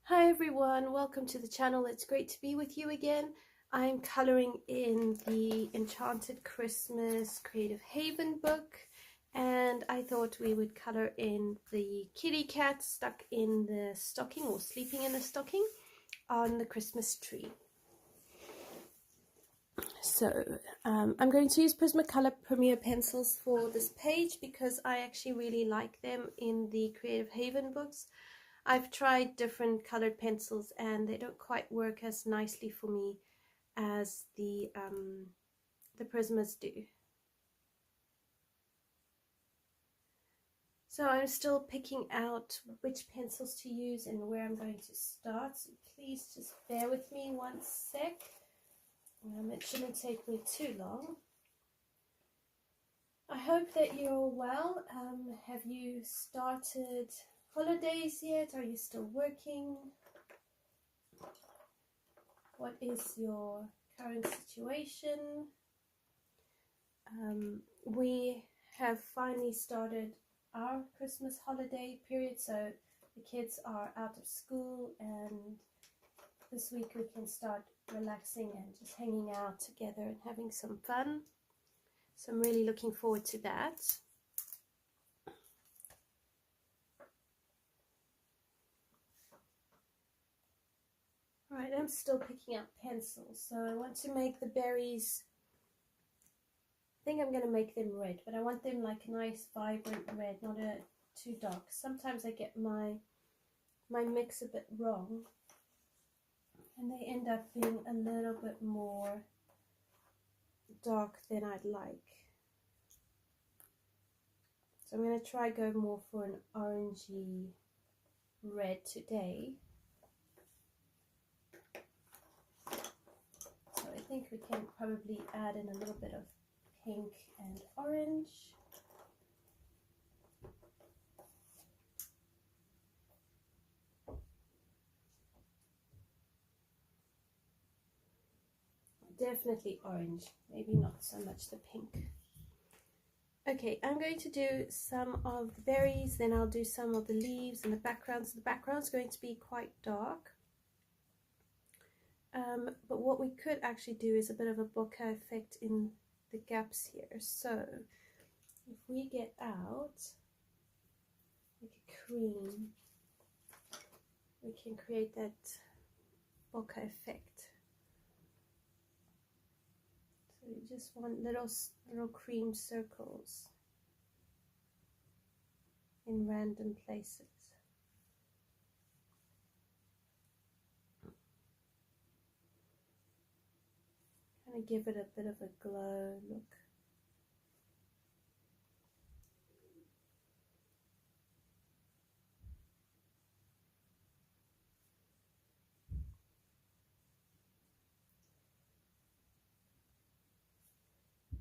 Hi everyone, welcome to the channel. It's great to be with you again. I'm coloring in the Enchanted Christmas Creative Haven book, and I thought we would color in the kitty cat stuck in the stocking or sleeping in the stocking on the Christmas tree. So I'm going to use Prismacolor Pencils for this page because I actually really like them in the Creative Haven books. I've tried different colored pencils and they don't quite work as nicely for me as the Prismas do. So I'm still picking out which pencils to use and where I'm going to start. So please just bear with me one sec. It shouldn't take me too long. I hope that you're all well. Have you started holidays yet? Are you still working? What is your current situation? We have finally started our Christmas holiday period, so the kids are out of school and this week we can start relaxing and just hanging out together and having some fun. So I'm really looking forward to that. Alright, I'm still picking up pencils, so I want to make the berries, I think I'm going to make them red, but I want them like a nice vibrant red, not too dark. Sometimes I get my mix a bit wrong and they end up being a little bit more dark than I'd like. So I'm going to try go more for an orangey red today. So I think we can probably add in a little bit of pink and orange. Definitely orange, maybe not so much the pink. Okay, I'm going to do some of the berries, then I'll do some of the leaves and the background. So the background's going to be quite dark. But what we could actually do is a bit of a bokeh effect in the gaps here. So if we get out like a cream, we can create that bokeh effect. So you just want little cream circles in random places. Kind of give it a bit of a glow look.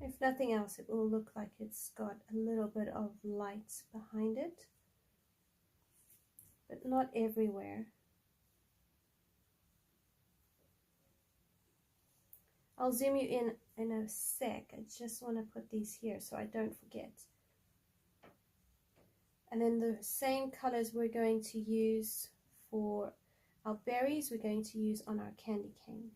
If nothing else, it will look like it's got a little bit of light behind it, but not everywhere. I'll zoom you in a sec. I just want to put these here so I don't forget. And then the same colors we're going to use for our berries, we're going to use on our candy cane.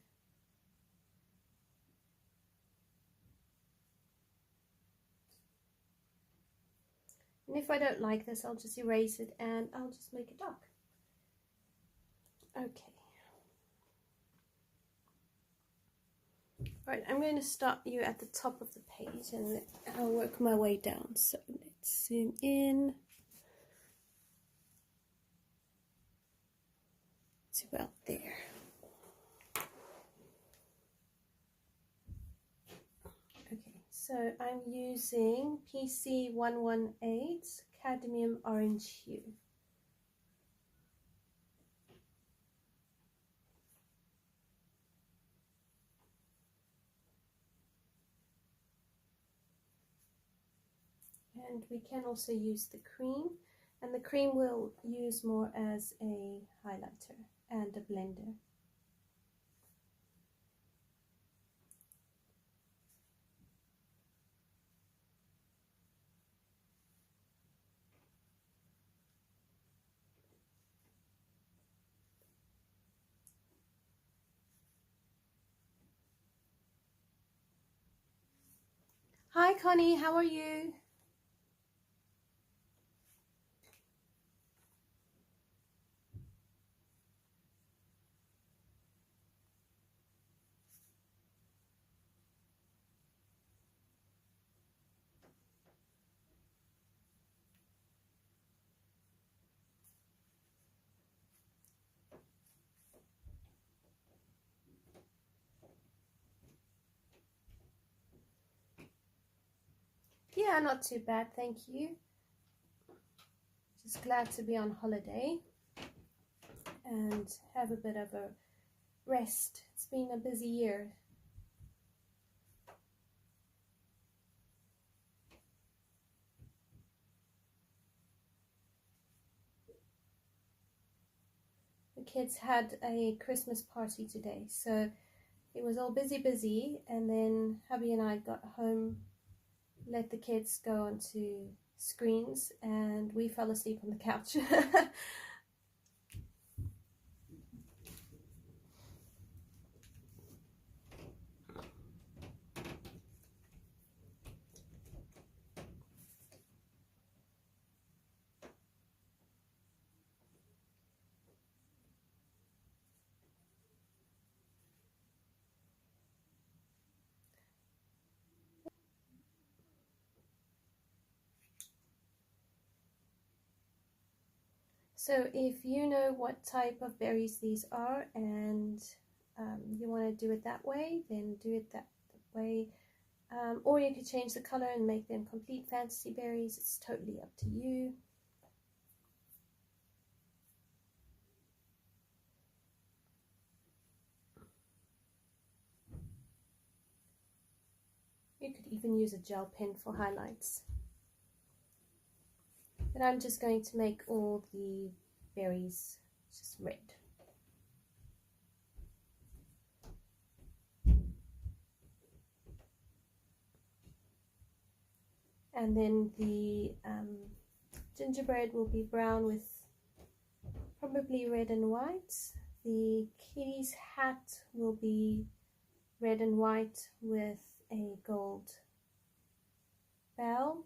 And if I don't like this, I'll just erase it and I'll just make it dark. Okay. Alright, I'm going to start you at the top of the page and I'll work my way down. So let's zoom in to about there. Okay, so I'm using PC938 Cadmium Orange Hue. And we can also use the cream, and the cream we'll use more as a highlighter and a blender. Hi Connie, how are you? Yeah, not too bad, thank you. Just glad to be on holiday and have a bit of a rest. It's been a busy year. The kids had a Christmas party today, so it was all busy, and then hubby and I got home, let the kids go onto screens, and we fell asleep on the couch. So if you know what type of berries these are and you want to do it that way, then do it that way. Or you could change the color and make them complete fantasy berries. It's totally up to you. You could even use a gel pen for highlights. But I'm just going to make all the berries just red. And then the gingerbread will be brown with probably red and white. The kitty's hat will be red and white with a gold bell.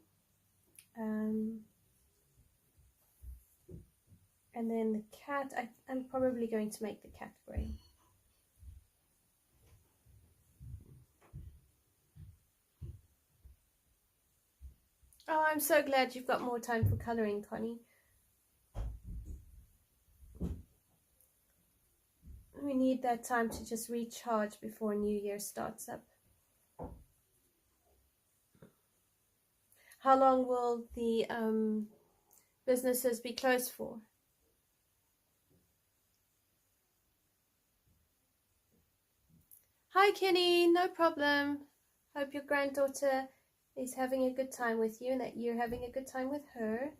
And then the cat, I'm probably going to make the cat grey. Oh, I'm so glad you've got more time for colouring, Connie. We need that time to just recharge before New Year starts up. How long will the businesses be closed for? Hi Kenny, no problem. Hope your granddaughter is having a good time with you and that you're having a good time with her.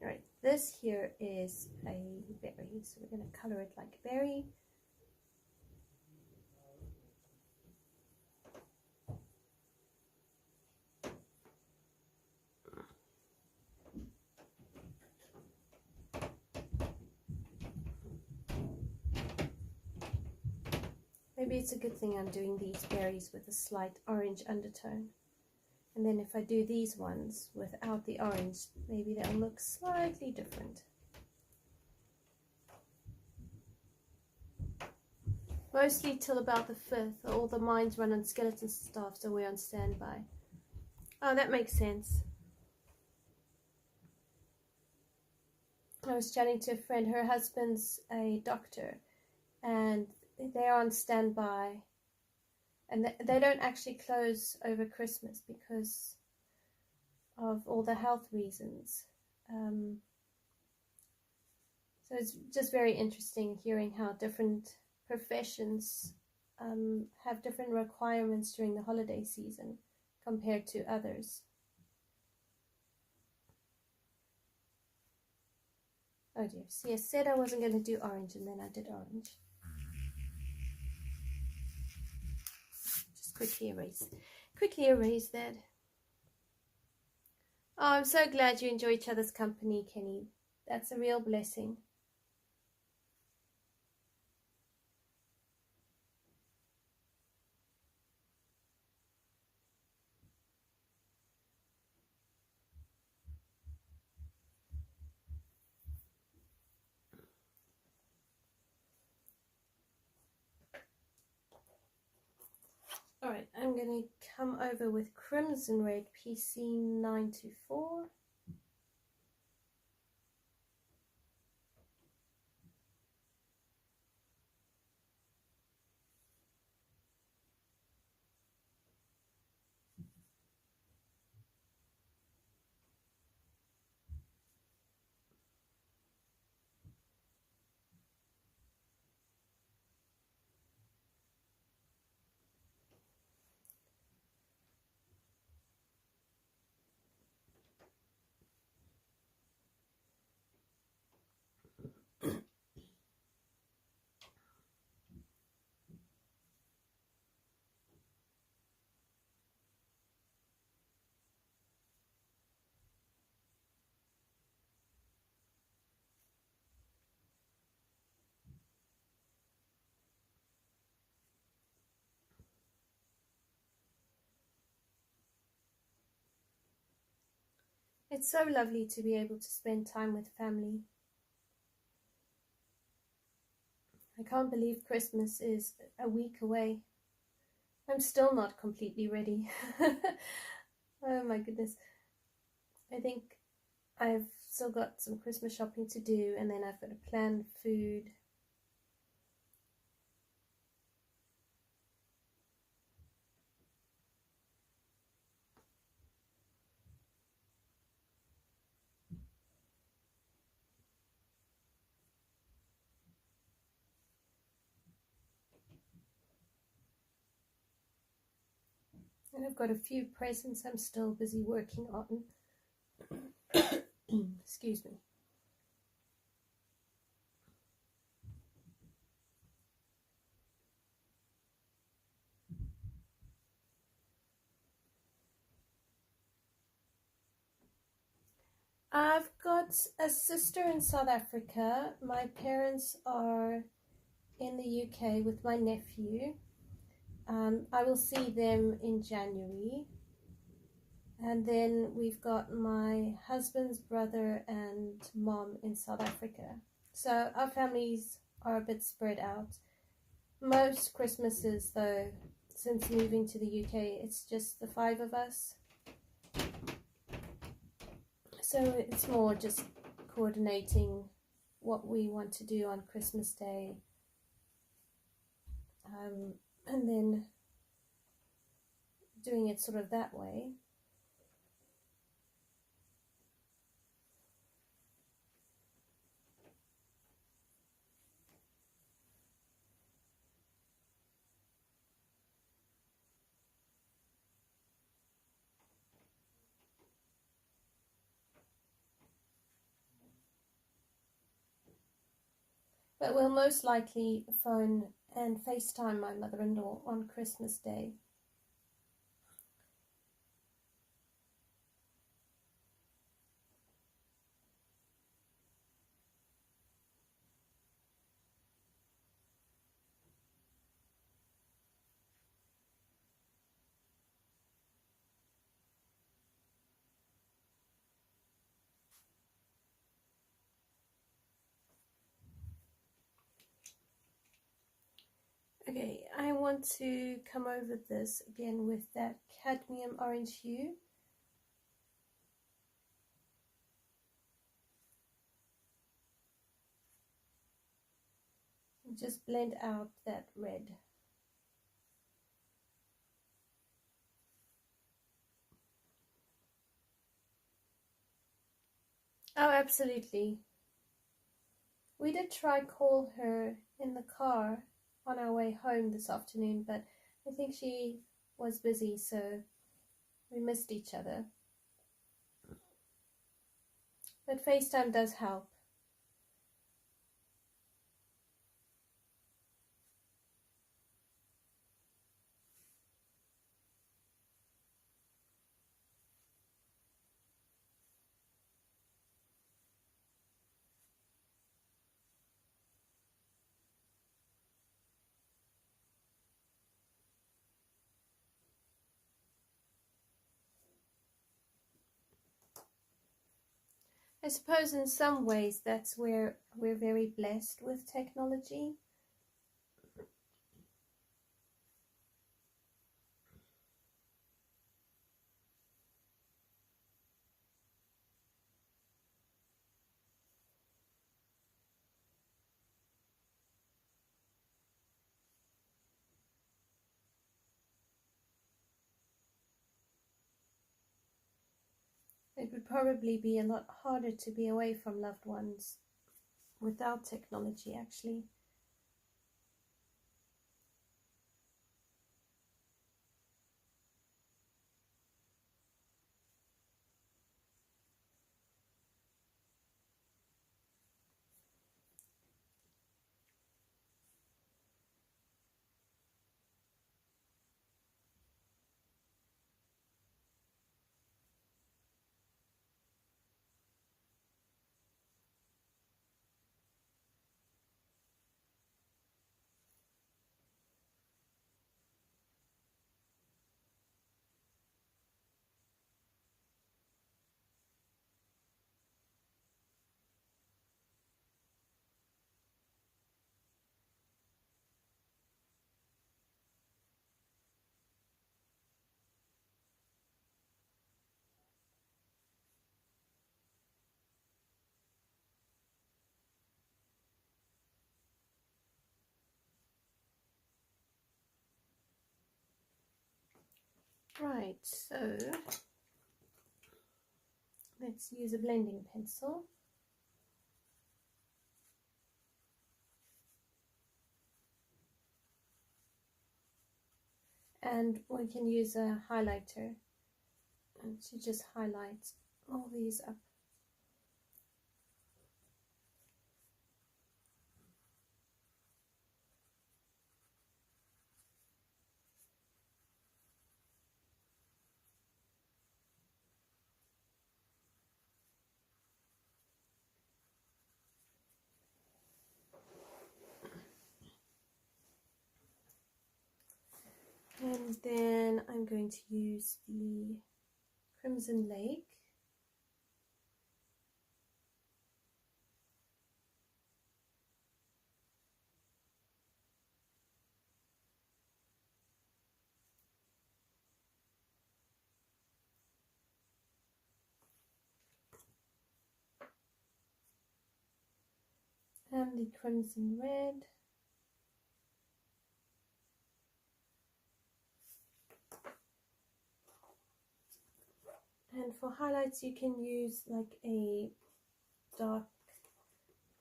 Alright, this here is a berry, so we're going to color it like a berry. Maybe it's a good thing I'm doing these berries with a slight orange undertone. And then if I do these ones without the orange, maybe they'll look slightly different. Mostly till about the 5th. All the mines run on skeleton staff, so we're on standby. Oh, that makes sense. I was chatting to a friend, her husband's a doctor, and they're on standby, and they don't actually close over Christmas because of all the health reasons. So it's just very interesting hearing how different professions have different requirements during the holiday season compared to others. Oh dear, see, I said I wasn't going to do orange and then I did orange. Just quickly erase that. Oh, I'm so glad you enjoy each other's company, Kenny. That's a real blessing. Alright, I'm going to come over with Crimson Red PC924. It's so lovely to be able to spend time with family. I can't believe Christmas is a week away. I'm still not completely ready. Oh my goodness. I think I've still got some Christmas shopping to do, and then I've got to plan food. And I've got a few presents I'm still busy working on. Excuse me. I've got a sister in South Africa. My parents are in the UK with my nephew. I will see them in January. And then we've got my husband's brother and mom in South Africa. So our families are a bit spread out. Most Christmases, though, since moving to the UK, it's just the 5 of us. So it's more just coordinating what we want to do on Christmas Day. And then doing it sort of that way. But we'll most likely phone and FaceTime my mother-in-law on Christmas Day. Okay, I want to come over this again with that cadmium orange hue. And just blend out that red. Oh, absolutely. We did try call her in the car on our way home this afternoon, but I think she was busy, so we missed each other. But FaceTime does help. I suppose in some ways that's where we're very blessed with technology. it would probably be a lot harder to be away from loved ones without technology, actually. Right, so let's use a blending pencil. And we can use a highlighter and to just highlight all these up. And then I'm going to use the Crimson Lake. And the Crimson Red. And for highlights you can use like a dark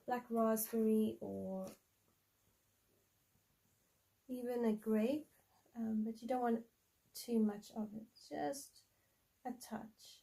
black raspberry or even a grape, but you don't want too much of it, just a touch.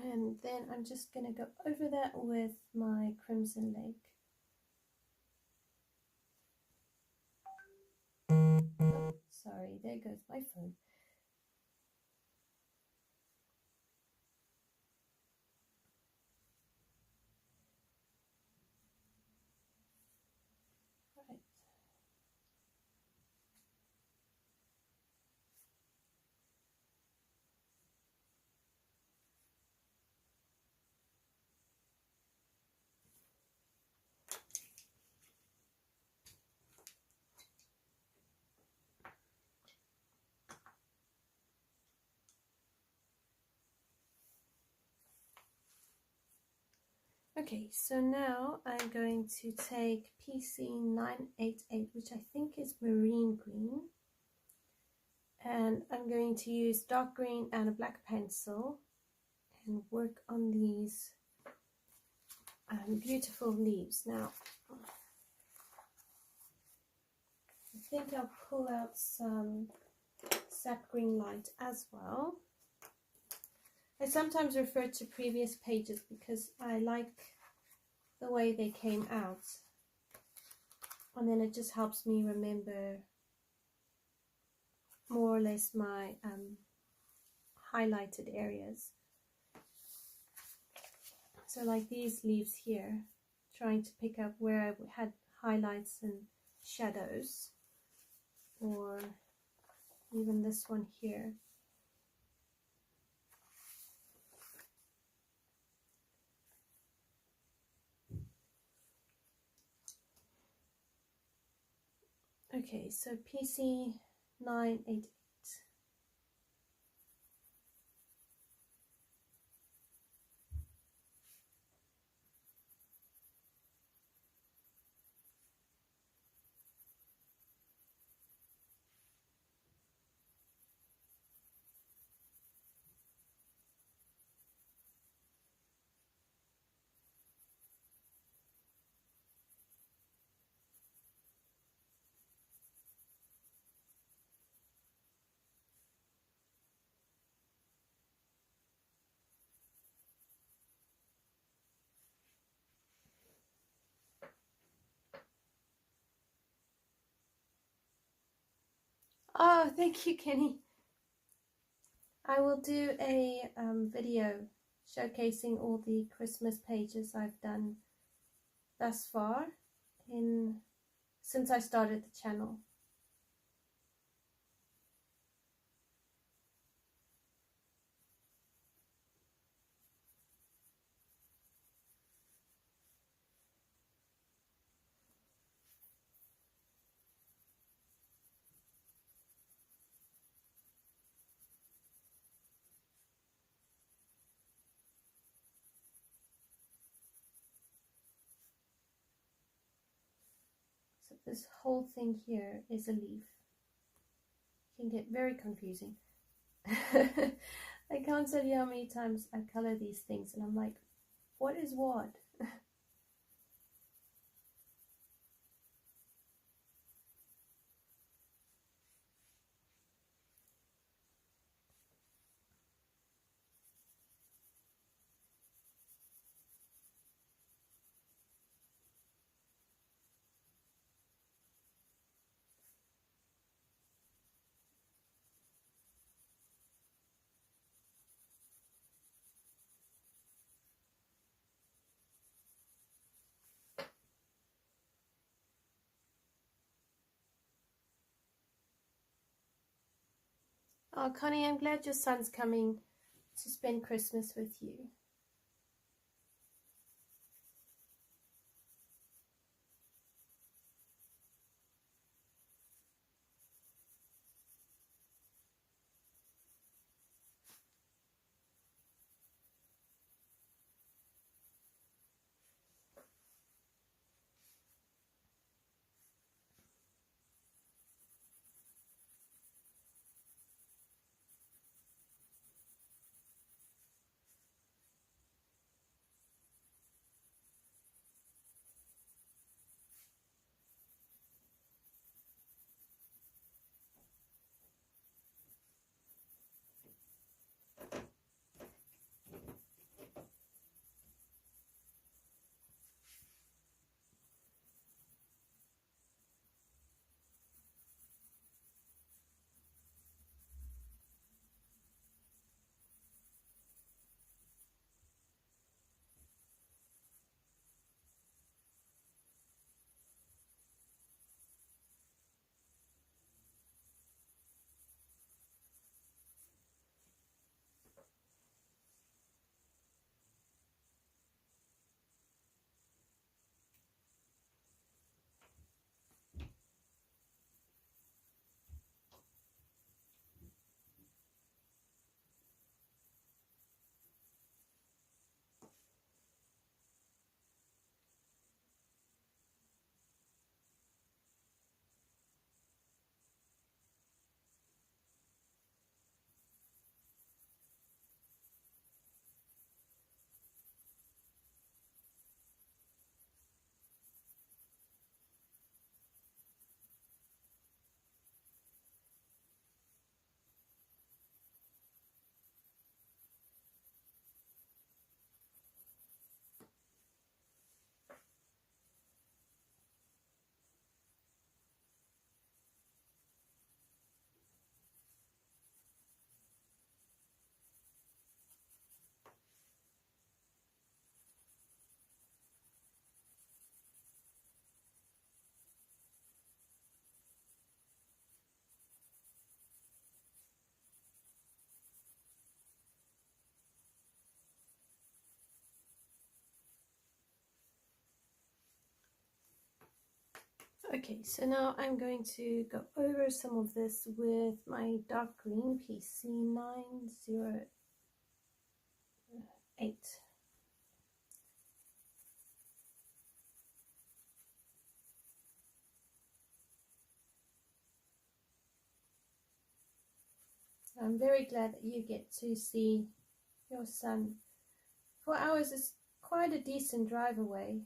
And then I'm just going to go over that with my Crimson Lake. Oh, sorry, there goes my phone. Right. Okay, so now I'm going to take PC938, which I think is marine green, and I'm going to use dark green and a black pencil and work on these beautiful leaves. Now, think I'll pull out some sap green light as well. I sometimes refer to previous pages because I like the way they came out, and then it just helps me remember more or less my highlighted areas. So like these leaves here, trying to pick up where I had highlights and shadows, or even this one here. Okay, so PC938. Oh, thank you, Kenny. I will do a video showcasing all the Christmas pages I've done thus far since I started the channel. So this whole thing here is a leaf. It can get very confusing. I can't tell you how many times I color these things and I'm like, what is what? Oh, Connie, I'm glad your son's coming to spend Christmas with you. Okay, so now I'm going to go over some of this with my dark green PC908. I'm very glad that you get to see your sun. 4 hours is quite a decent drive away.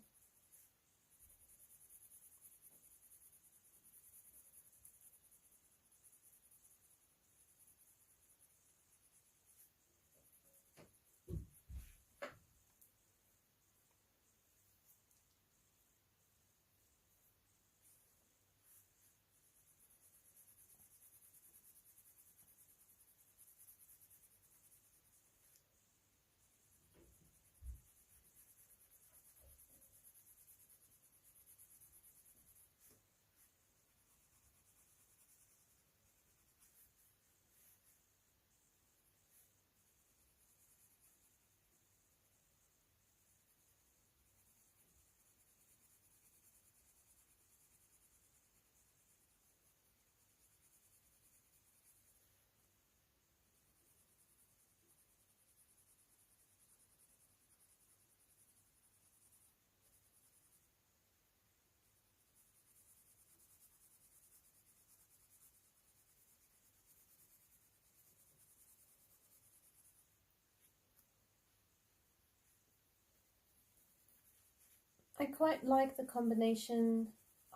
I quite like the combination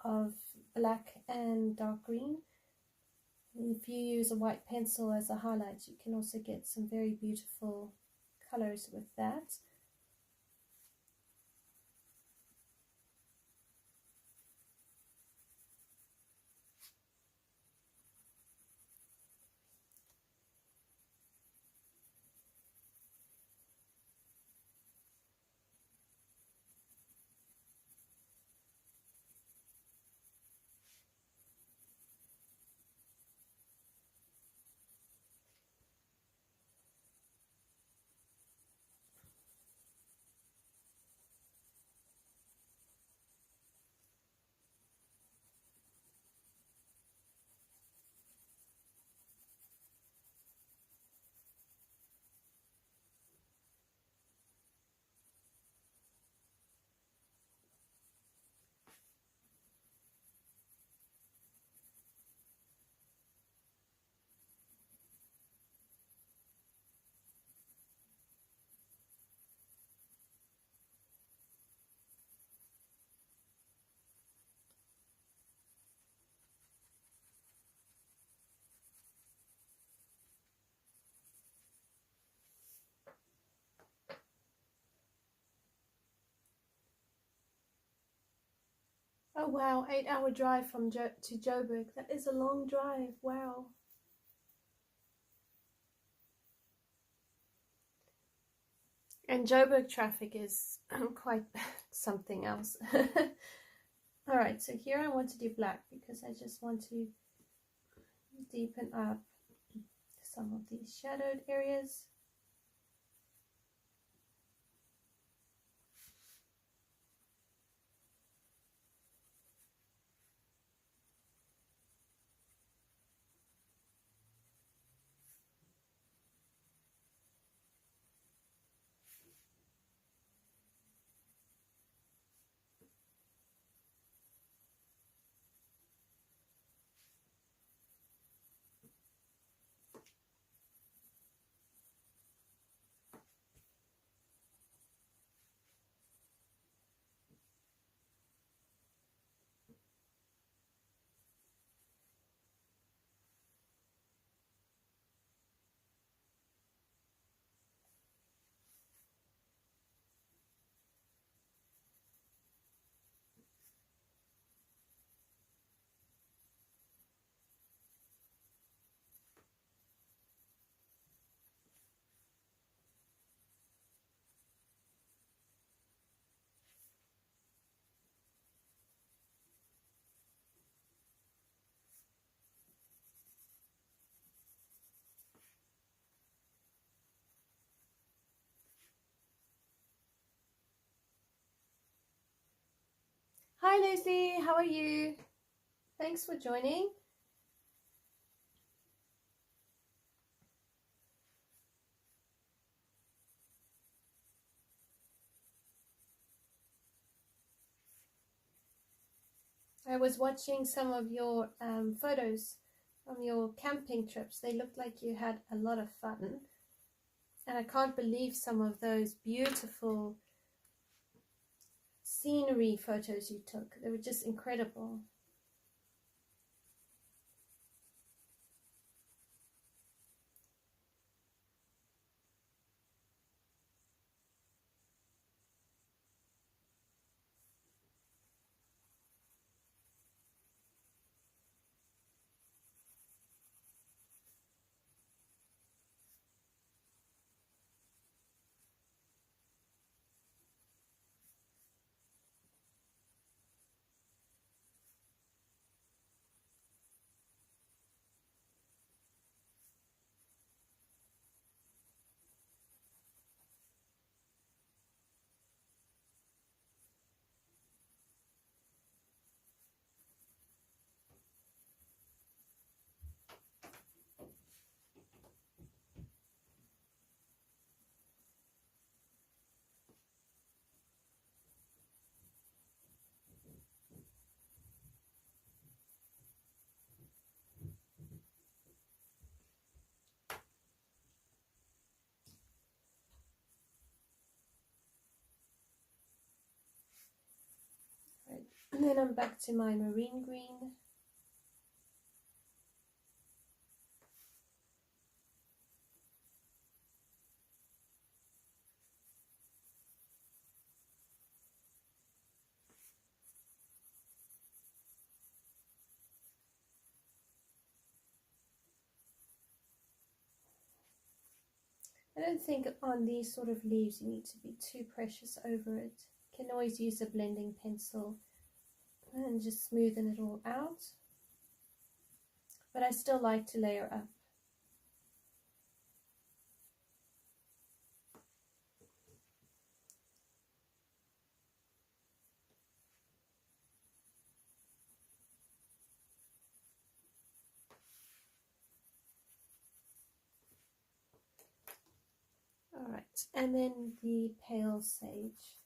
of black and dark green. If you use a white pencil as a highlight, you can also get some very beautiful colors with that. Oh wow, 8-hour drive from to Joburg. That is a long drive. Wow. And Joburg traffic is quite something else. Alright, so here I want to do black because I just want to deepen up some of these shadowed areas. Hi Leslie, how are you? Thanks for joining. I was watching some of your photos from your camping trips. They looked like you had a lot of fun. And I can't believe some of those beautiful scenery photos you took. They were just incredible. Right. And then I'm back to my marine green. I don't think on these sort of leaves you need to be too precious over it. You can always use a blending pencil and just smoothen it all out. But I still like to layer up. Alright, and then the pale sage.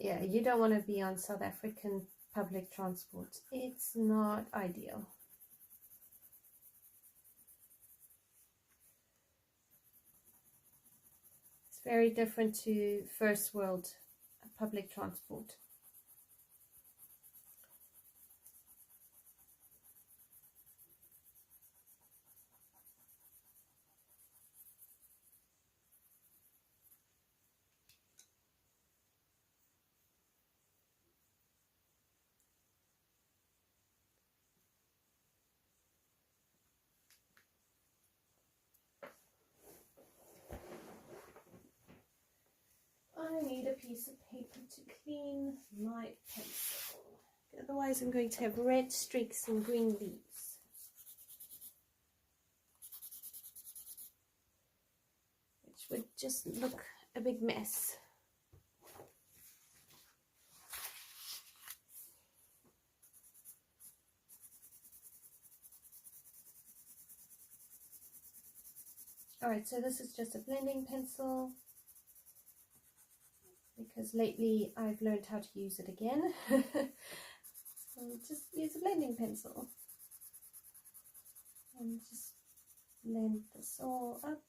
Yeah, you don't want to be on South African public transport. It's not ideal. It's very different to first world public transport. I need a piece of paper to clean my pencil. Otherwise I'm going to have red streaks and green leaves. Which would just look a big mess. Alright, so this is just a blending pencil. Because lately I've learned how to use it again. So just use a blending pencil. And just blend this all up.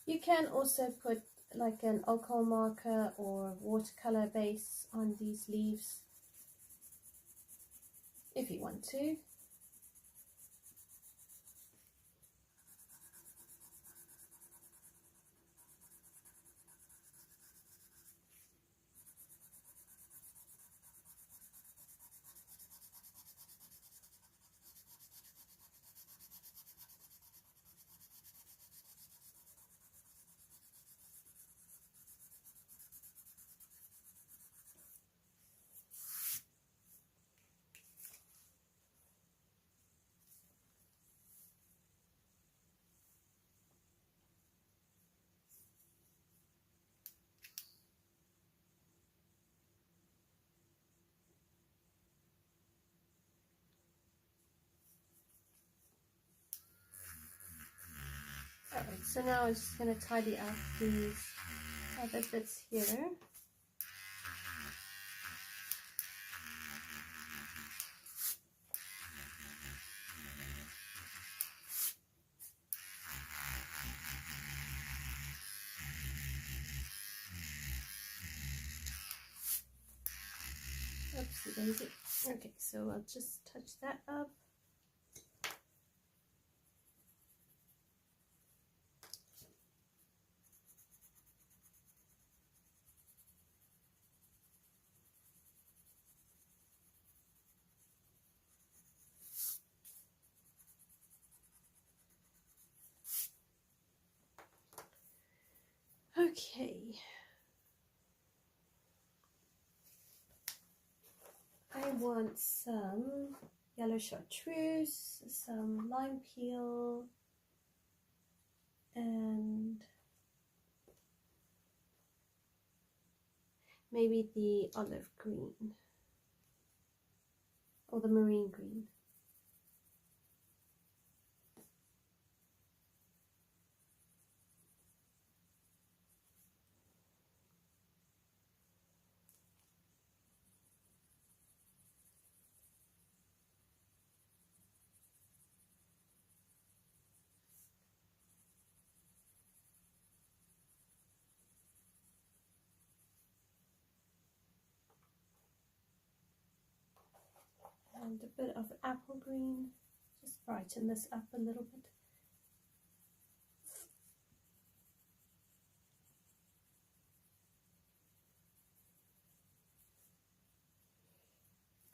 You can also put like an alcohol marker or watercolor base on these leaves if you want to. Alright, so now I'm just going to tidy up these other bits here. Oopsie daisy. Okay, so I'll just touch that up. Okay. I want some yellow chartreuse, some lime peel, and maybe the olive green or the marine green. And a bit of apple green, just brighten this up a little bit.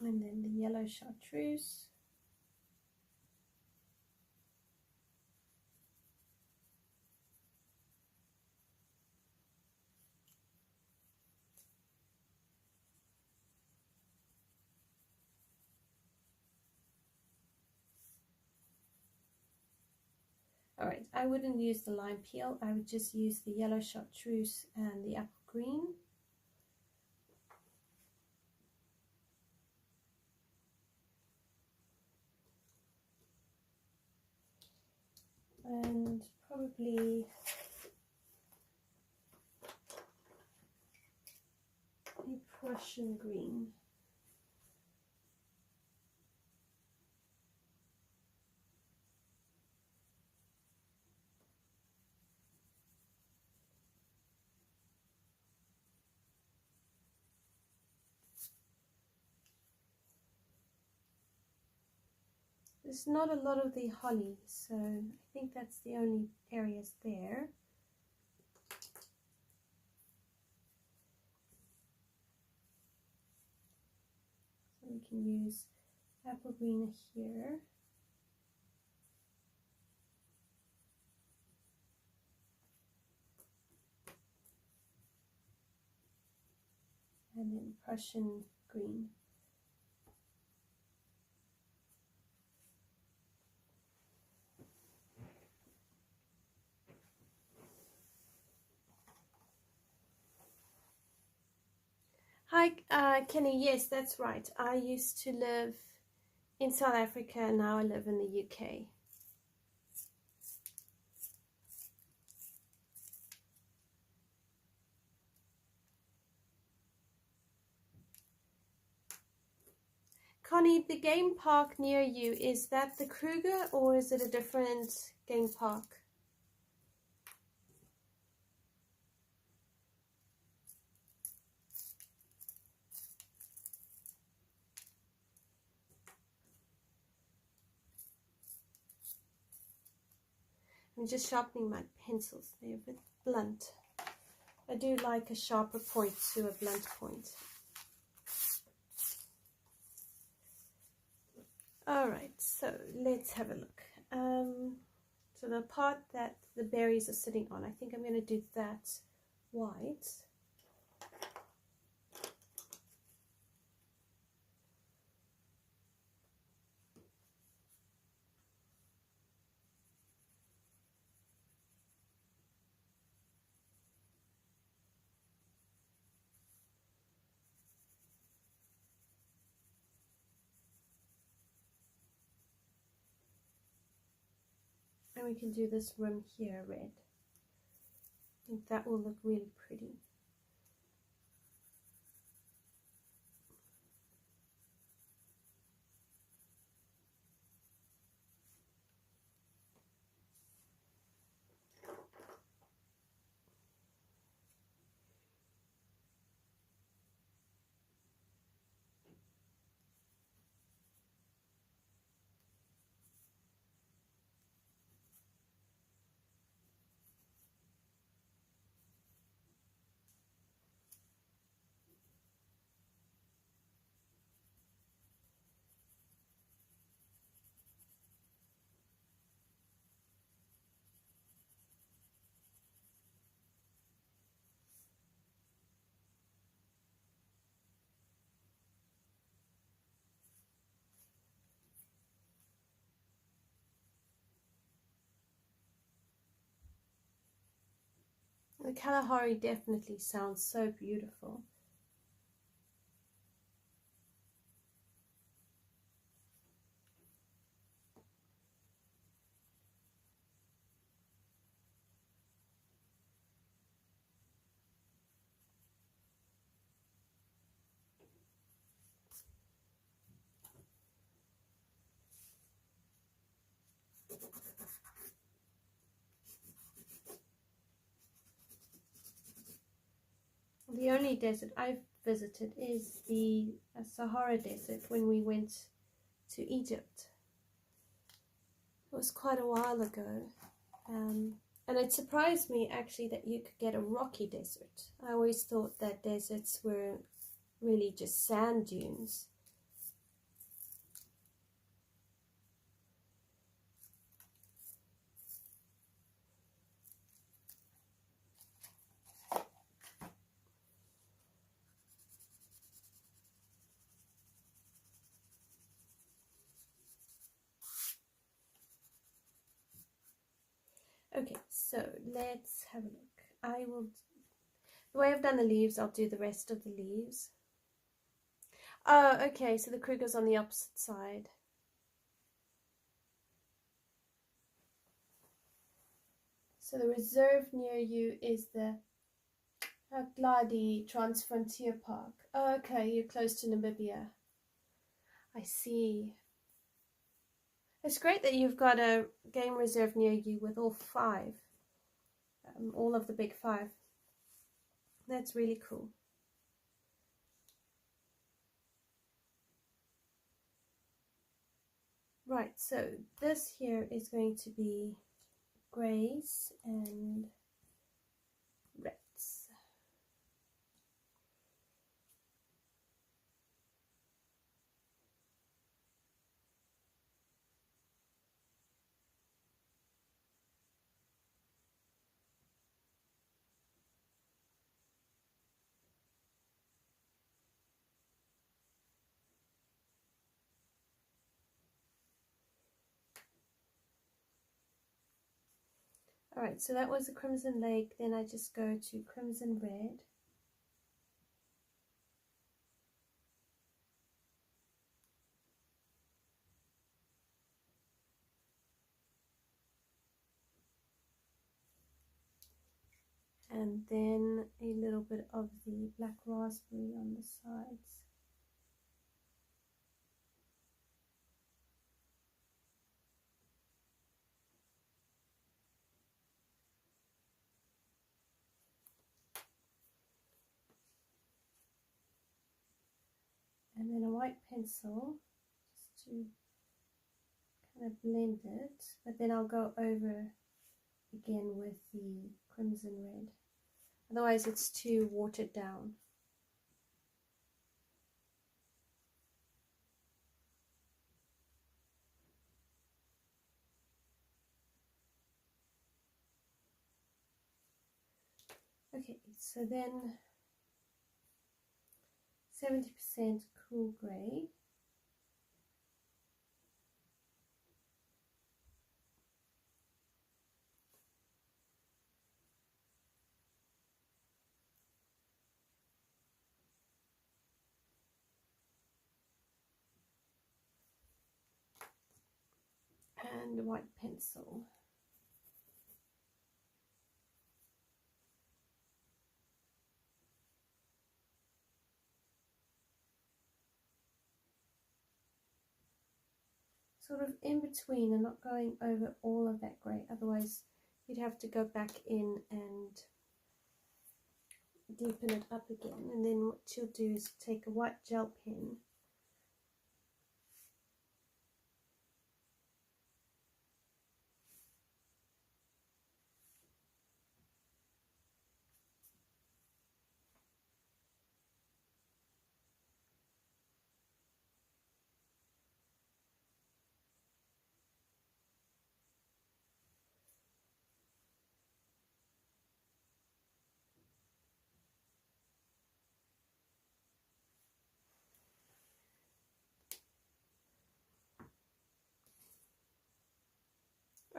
And then the yellow chartreuse. Alright, I wouldn't use the lime peel, I would just use the yellow chartreuse and the apple green. And probably a Prussian green. There's not a lot of the holly, so I think that's the only areas there. So we can use apple green here. And then Prussian green. Hi, Kenny. Yes, that's right. I used to live in South Africa, and now I live in the UK. Connie, the game park near you, is that the Kruger or is it a different game park? I'm just sharpening my pencils. They're a bit blunt. I do like a sharper point to a blunt point. Alright, so let's have a look. So the part that the berries are sitting on, I think I'm going to do that white. And we can do this rim here red. I think that will look really pretty. The Kalahari definitely sounds so beautiful. The only desert I've visited is the Sahara Desert when we went to Egypt. It was quite a while ago. And it surprised me actually that you could get a rocky desert. I always thought that deserts were really just sand dunes. Okay, so let's have a look. The way I've done the leaves, I'll do the rest of the leaves. Oh, okay, so the Kruger's on the opposite side. So the reserve near you is the Gladi Transfrontier Park. Oh, okay, you're close to Namibia. I see. It's great that you've got a game reserve near you with all five. All of the big five. That's really cool. Right, so this here is going to be greys and reds. Alright, so that was the Crimson Lake, then I just go to Crimson Red. And then a little bit of the black raspberry on the sides. And then a white pencil just to kind of blend it, but then I'll go over again with the crimson red. Otherwise it's too watered down. Okay, so then 70% cool grey. And white pencil. Sort of in between and not going over all of that grey, otherwise you'd have to go back in and deepen it up again. And then what you'll do is take a white gel pen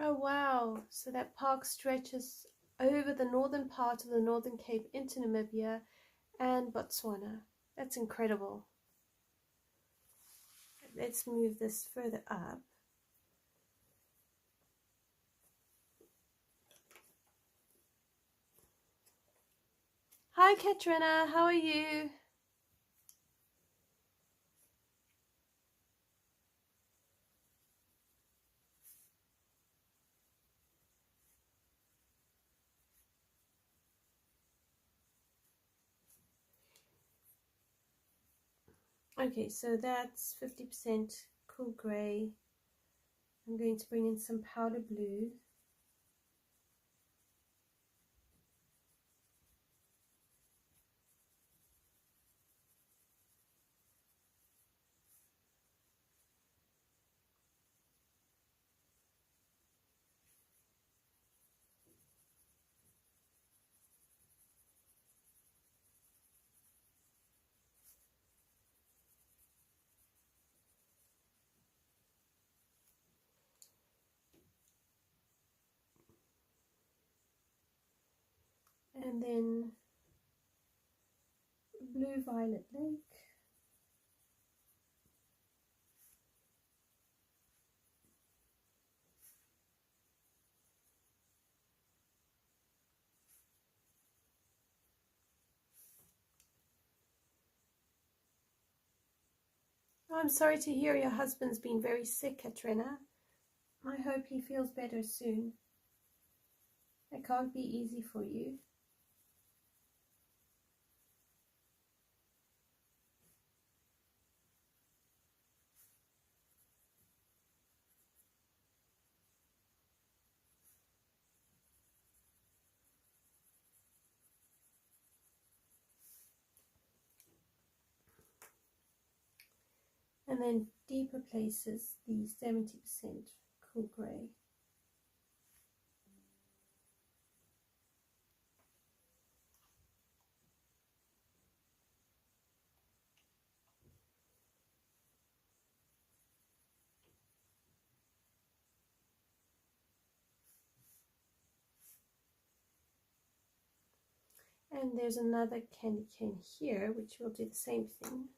Oh wow, so that park stretches over the northern part of the Northern Cape into Namibia and Botswana. That's incredible. Let's move this further up. Hi Katrina, how are you? Okay, so that's 50% cool grey. I'm going to bring in some powder blue. And then Blue Violet Lake. Oh, I'm sorry to hear your husband's been very sick, Katrina. I hope he feels better soon. It can't be easy for you. And then deeper places, the 70% cool grey. And there's another candy cane here, which will do the same thing.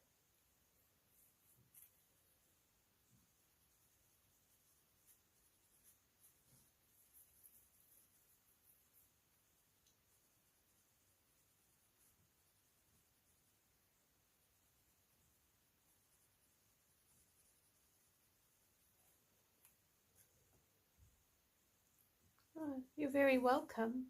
Oh, you're very welcome.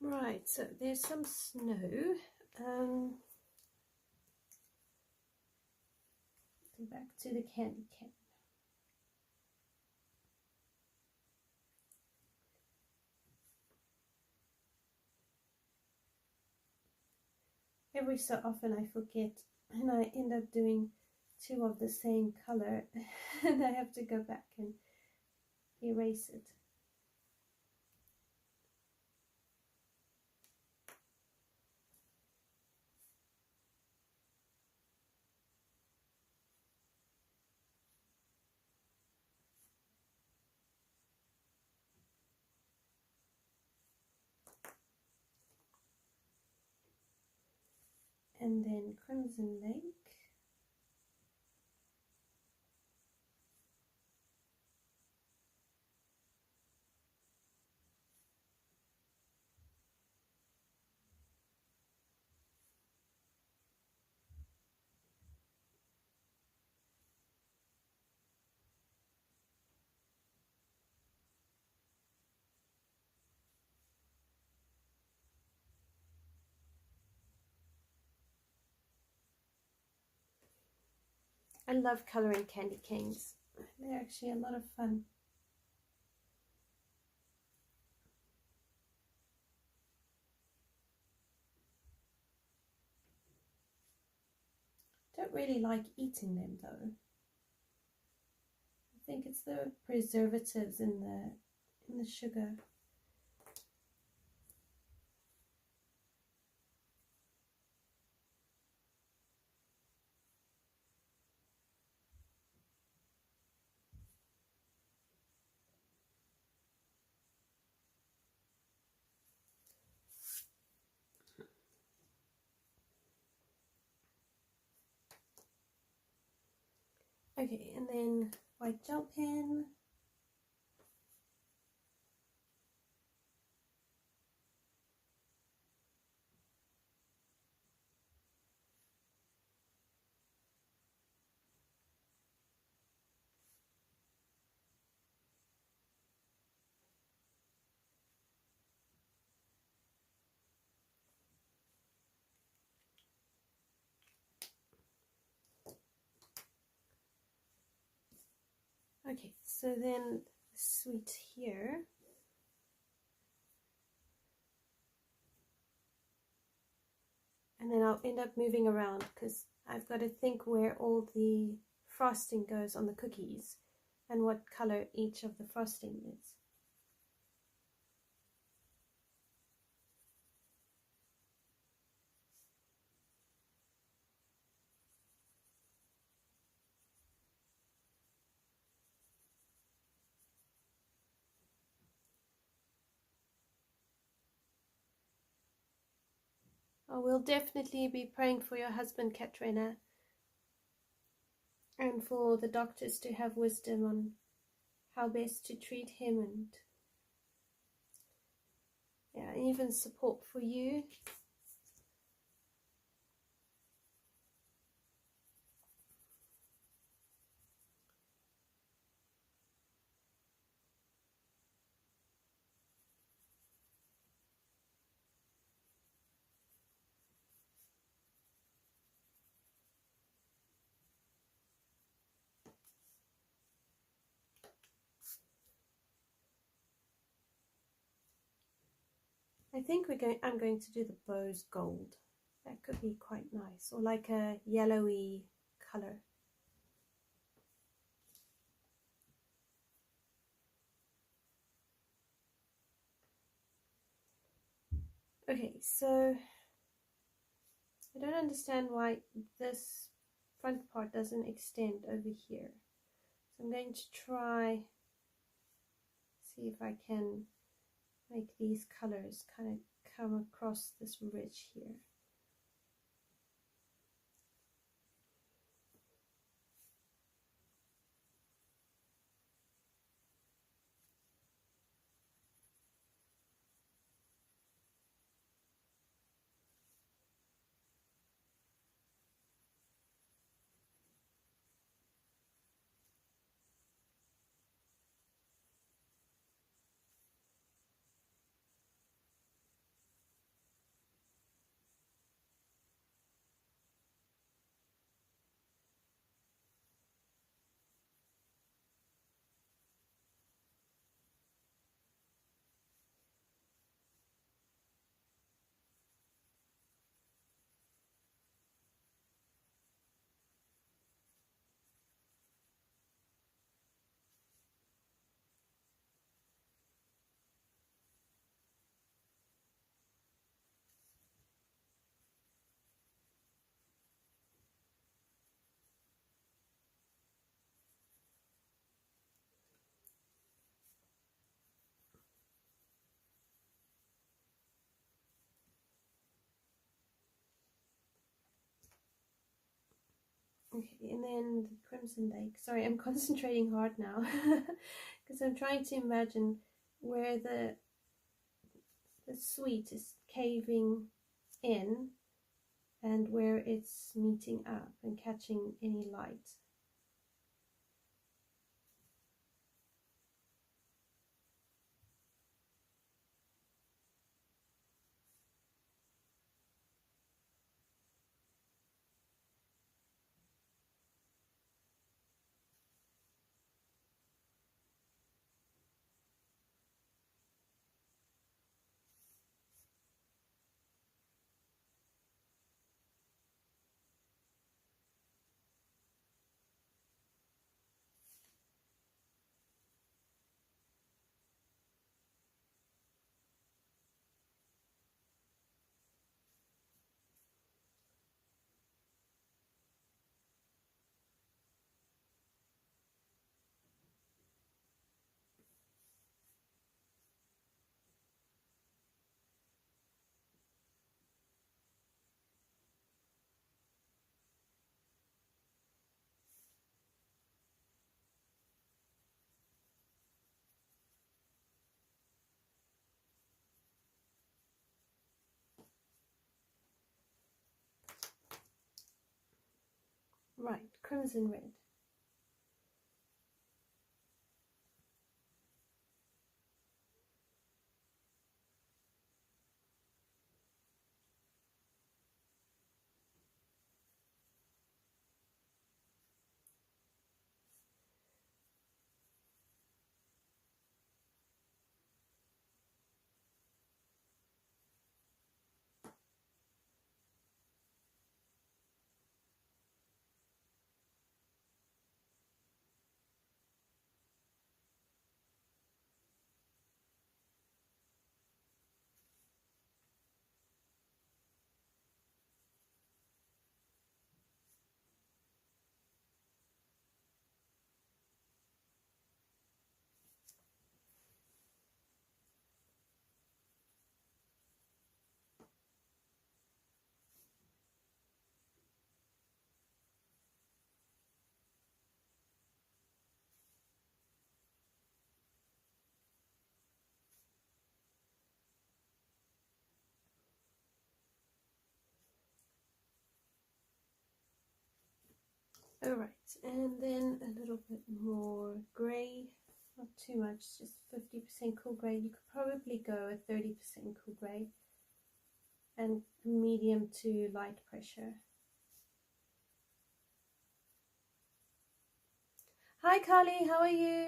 Right, so there's some snow. Go back to the candy cane. Every so often I forget and I end up doing two of the same color and I have to go back and erase it. And then Crimson Lake. I love coloring candy canes. They're actually a lot of fun. Don't really like eating them though. I think it's the preservatives in the sugar. Okay, and then white gel pen. Okay, so then sweet here. And then I'll end up moving around because I've got to think where all the frosting goes on the cookies and what color each of the frosting is. I will definitely be praying for your husband, Katrina, and for the doctors to have wisdom on how best to treat him, and yeah, even support for you. I think I'm going to do the bows gold. That could be quite nice, or like a yellowy color. Okay, so I don't understand why this front part doesn't extend over here. So I'm going to try, see if I can make these colors kind of come across this ridge here. Okay, and then the crimson lake. Sorry, I'm concentrating hard now because I'm trying to imagine where the sweet is caving in and where it's meeting up and catching any light. Right, crimson red. Alright, and then a little bit more grey, not too much, just 50% cool grey. You could probably go a 30% cool grey and medium to light pressure. Hi Carly, how are you?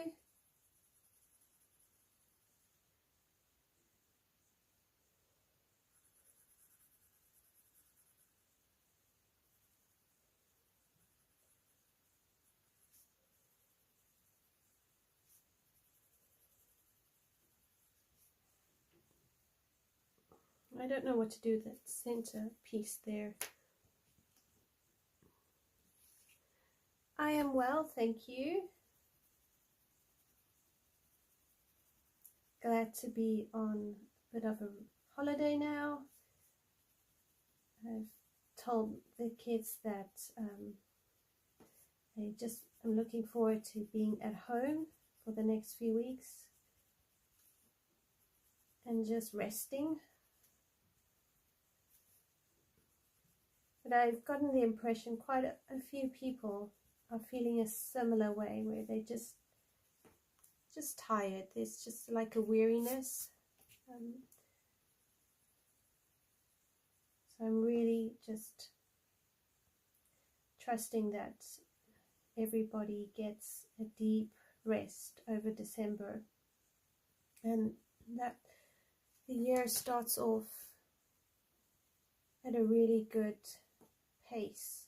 I don't know what to do with that center piece there. I am well, thank you. Glad to be on a bit of a holiday now. I've told the kids that I'm looking forward to being at home for the next few weeks and just resting. But I've gotten the impression quite a few people are feeling a similar way, where they're just tired. There's just like a weariness. So I'm really just trusting that everybody gets a deep rest over December and that the year starts off at a really good pace.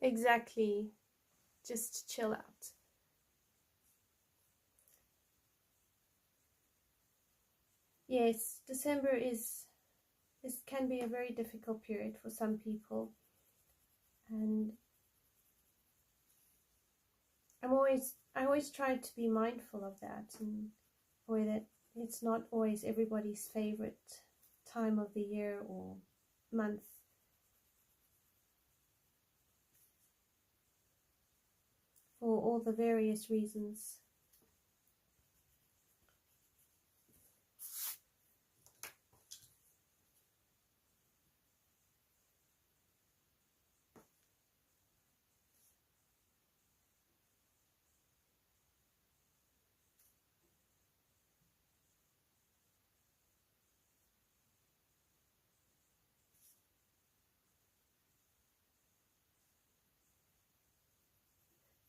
Exactly, just chill out. Yes, December can be a very difficult period for some people, and I always try to be mindful of that, and or that it's not always everybody's favorite time of the year or month. For all the various reasons.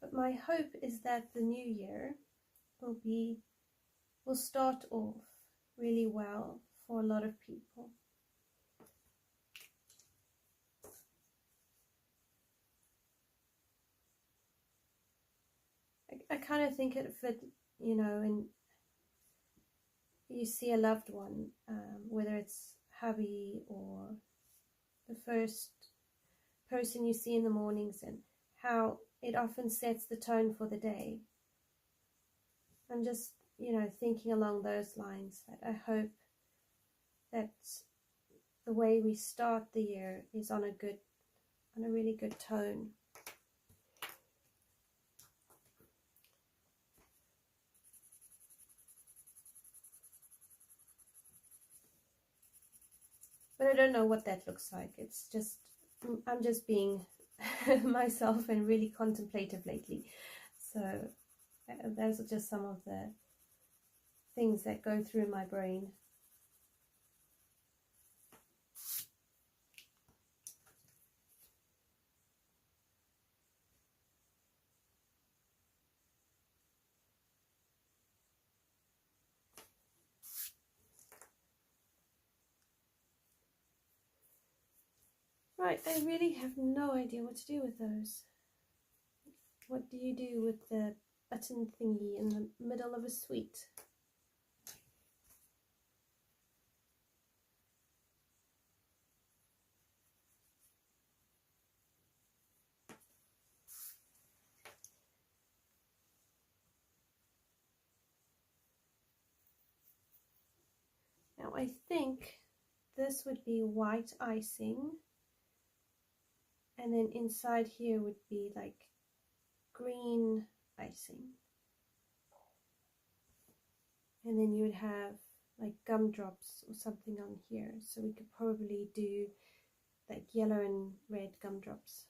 But my hope is that the new year will start off really well for a lot of people. I kind of think if it, you know, and you see a loved one, whether it's hubby or the first person you see in the mornings, and how it often sets the tone for the day. I'm just, you know, thinking along those lines, that I hope that the way we start the year is on a really good tone. But I don't know what that looks like. It's just, I'm just being myself and really contemplative lately. So those are just some of the things that go through my brain. Right, I really have no idea what to do with those. What do you do with the button thingy in the middle of a sweet? Now I think this would be white icing, and then inside here would be like green icing, and then you would have like gumdrops or something on here, so we could probably do like yellow and red gumdrops.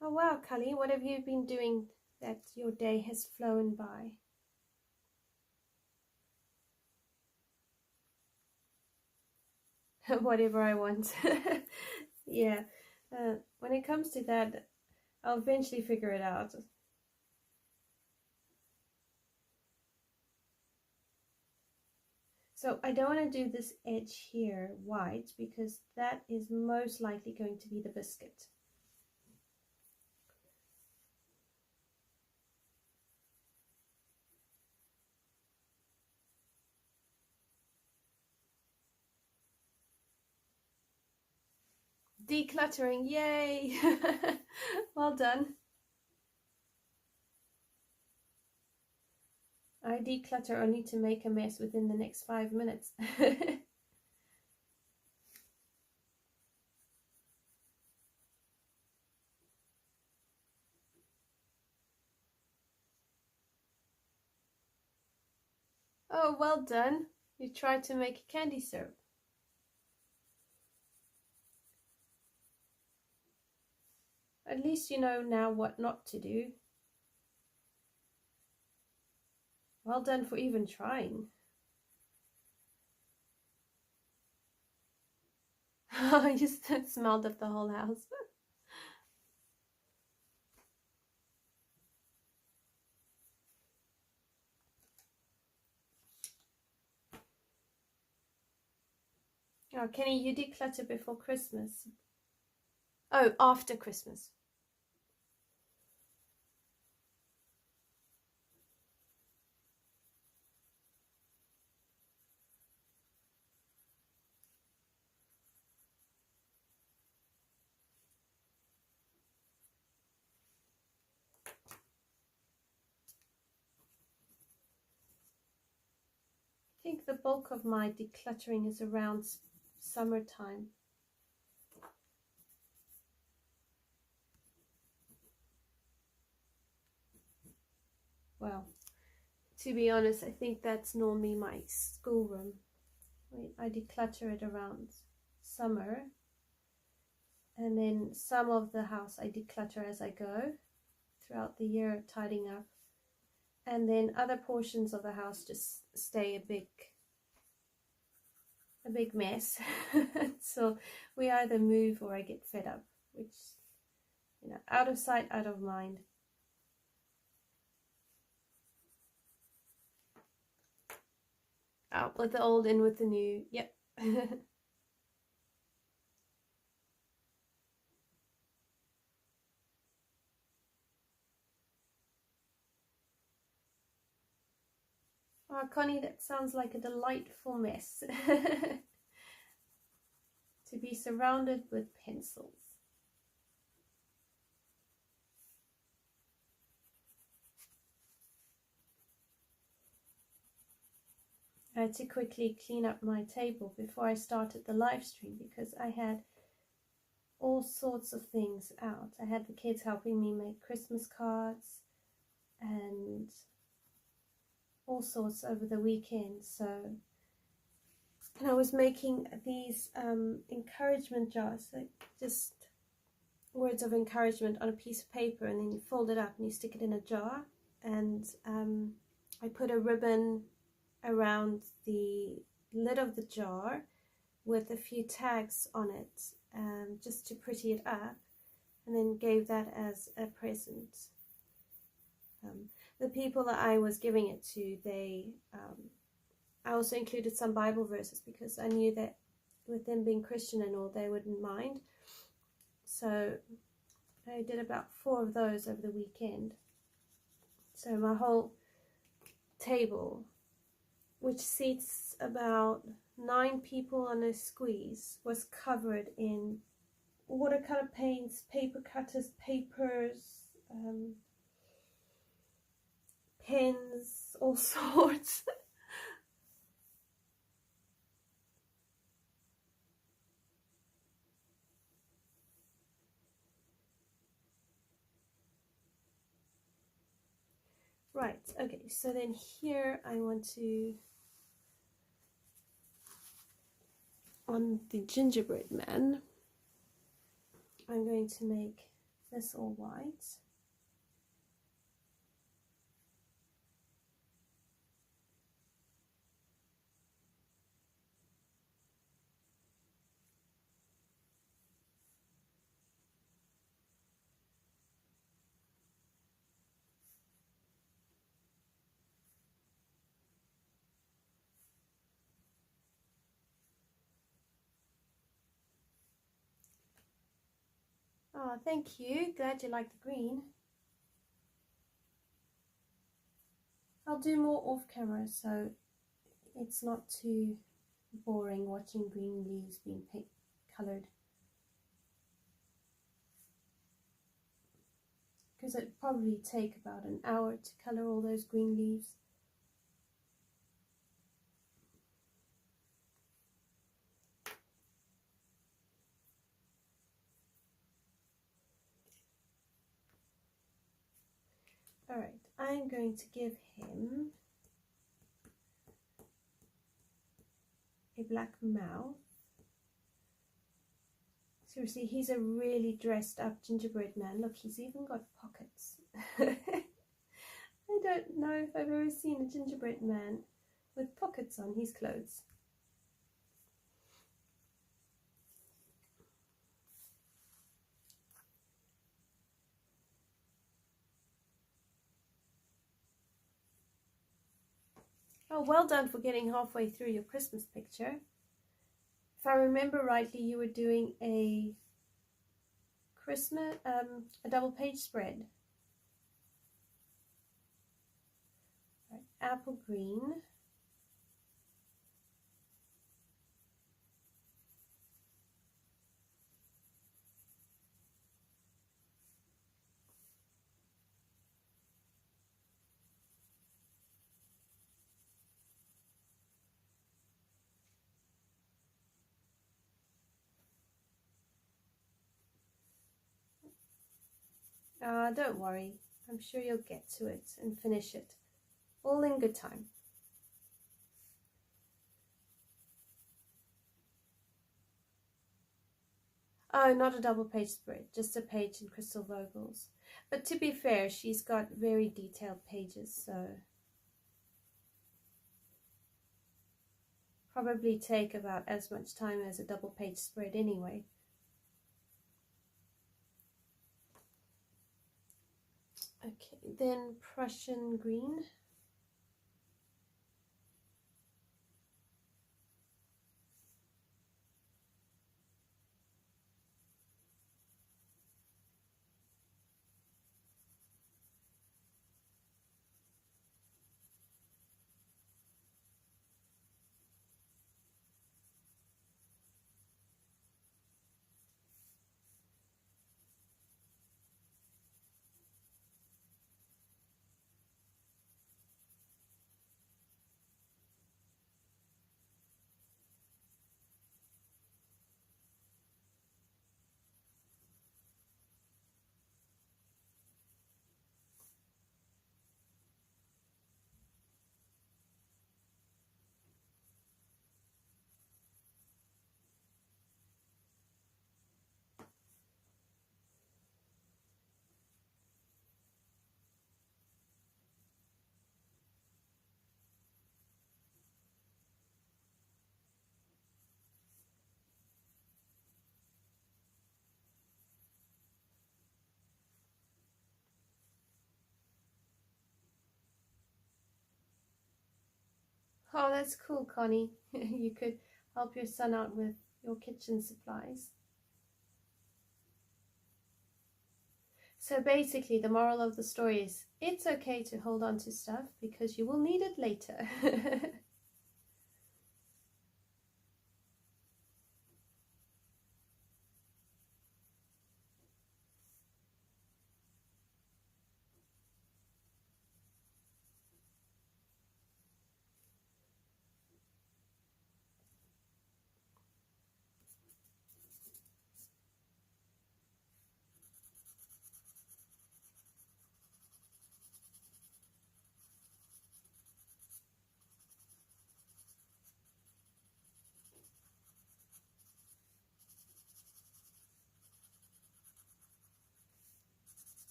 Oh wow, Cully, what have you been doing that your day has flown by? Whatever I want. Yeah, when it comes to that, I'll eventually figure it out. So I don't want to do this edge here white, because that is most likely going to be the biscuit. Decluttering, yay! Well done. I declutter only to make a mess within the next 5 minutes. Oh, well done. You tried to make a candy syrup. At least you know now what not to do. Well done for even trying. You just smelled up the whole house. Oh, Kenny, you declutter before Christmas. Oh, after Christmas. I think the bulk of my decluttering is around summertime. Well, to be honest, I think that's normally my schoolroom. I declutter it around summer, and then some of the house I declutter as I go throughout the year, tidying up, and then other portions of the house just stay a big mess. So we either move or I get fed up, which, you know, out of sight, out of mind. Out with the old, in with the new. Yep. Oh, Connie, that sounds like a delightful mess. To be surrounded with pencils. I had to quickly clean up my table before I started the live stream because I had all sorts of things out. I had the kids helping me make Christmas cards and all sorts over the weekend. So, and I was making these encouragement jars, like just words of encouragement on a piece of paper, and then you fold it up and you stick it in a jar. And I put a ribbon around the lid of the jar with a few tags on it, just to pretty it up, and then gave that as a present. The people that I was giving it to, I also included some Bible verses because I knew that with them being Christian and all, they wouldn't mind. So I did about 4 of those over the weekend. So my whole table, which seats about 9 people on a squeeze, was covered in watercolor paints, paper cutters, papers, pens, all sorts. Right, okay, so then here I want to, on the gingerbread man, I'm going to make this all white. Oh, thank you. Glad you like the green. I'll do more off camera so it's not too boring watching green leaves being coloured. Because it'd probably take about an hour to colour all those green leaves. Alright, I'm going to give him a black mouth. Seriously, he's a really dressed up gingerbread man. Look, he's even got pockets. I don't know if I've ever seen a gingerbread man with pockets on his clothes. Oh, well done for getting halfway through your Christmas picture. If I remember rightly, you were doing a a double page spread. Right, apple green. Don't worry, I'm sure you'll get to it and finish it, all in good time. Oh, not a double page spread, just a page in Crystal Vogels. But to be fair, she's got very detailed pages, so probably take about as much time as a double page spread anyway. Okay, then Prussian green. Oh, that's cool, Connie. You could help your son out with your kitchen supplies. So basically, the moral of the story is it's okay to hold on to stuff because you will need it later.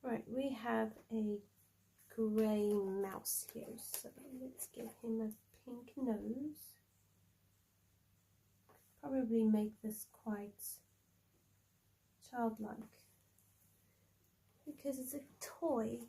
Right, we have a grey mouse here, so let's give him a pink nose. Probably make this quite childlike because it's a toy.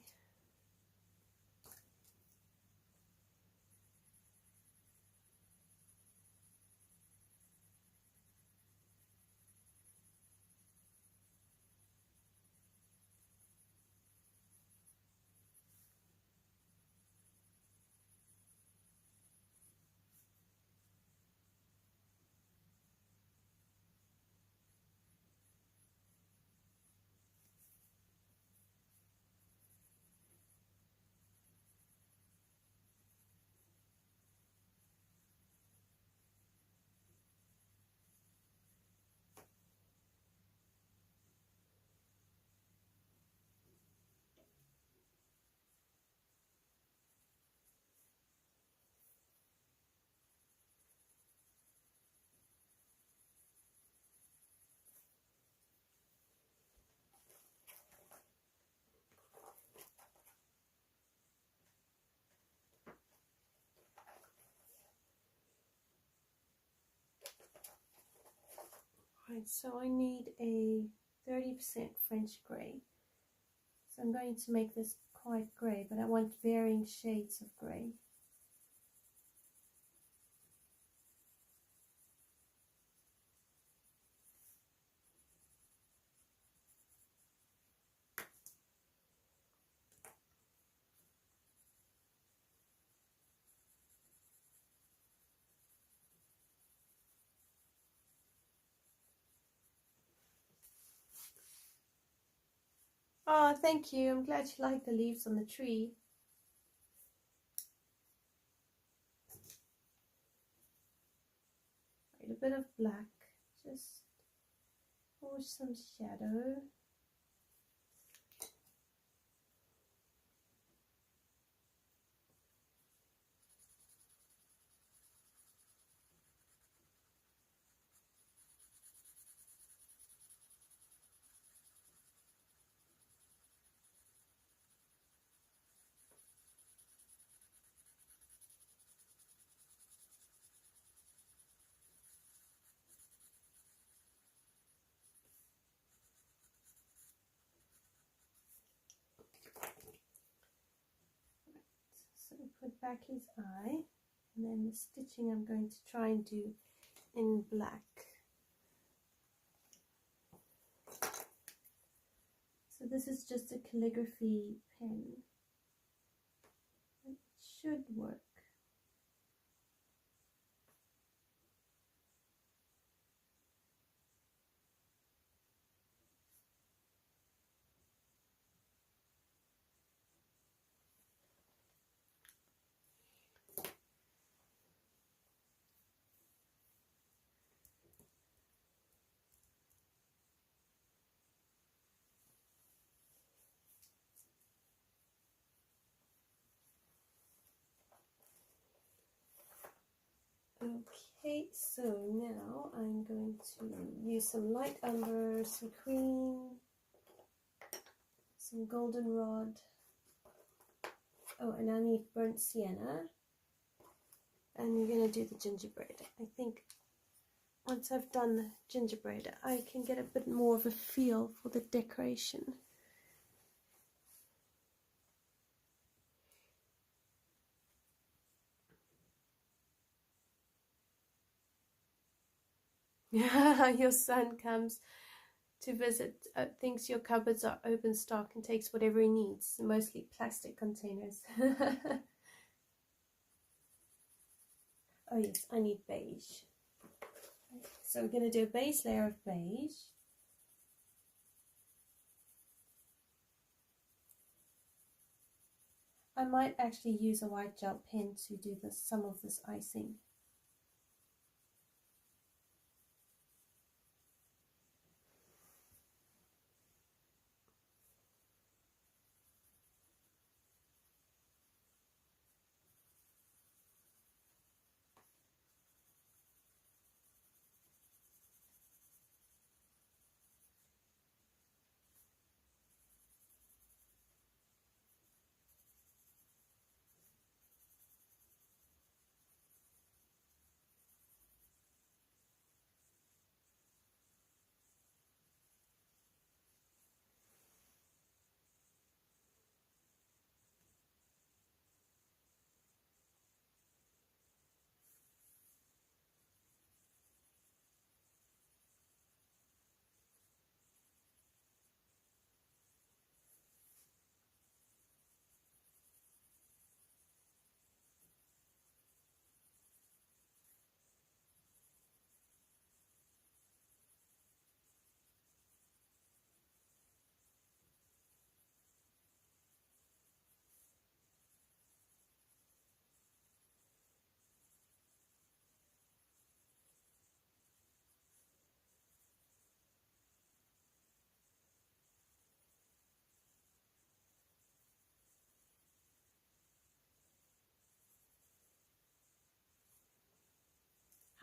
Right, so I need a 30% French grey. So I'm going to make this quite grey, but I want varying shades of grey. Oh, thank you. I'm glad you like the leaves on the tree. Right, a bit of black, just for some shadow. So put back his eye, and then the stitching I'm going to try and do in black. So this is just a calligraphy pen. It should work. Okay, so now I'm going to use some light umber, some cream, some goldenrod. Oh, and I need burnt sienna. And we're going to do the gingerbread. I think once I've done the gingerbread, I can get a bit more of a feel for the decoration. Your son comes to visit, thinks your cupboards are open stock and takes whatever he needs, mostly plastic containers. Oh yes, I need beige. So we're going to do a base layer of beige. I might actually use a white gel pen to do some of this icing.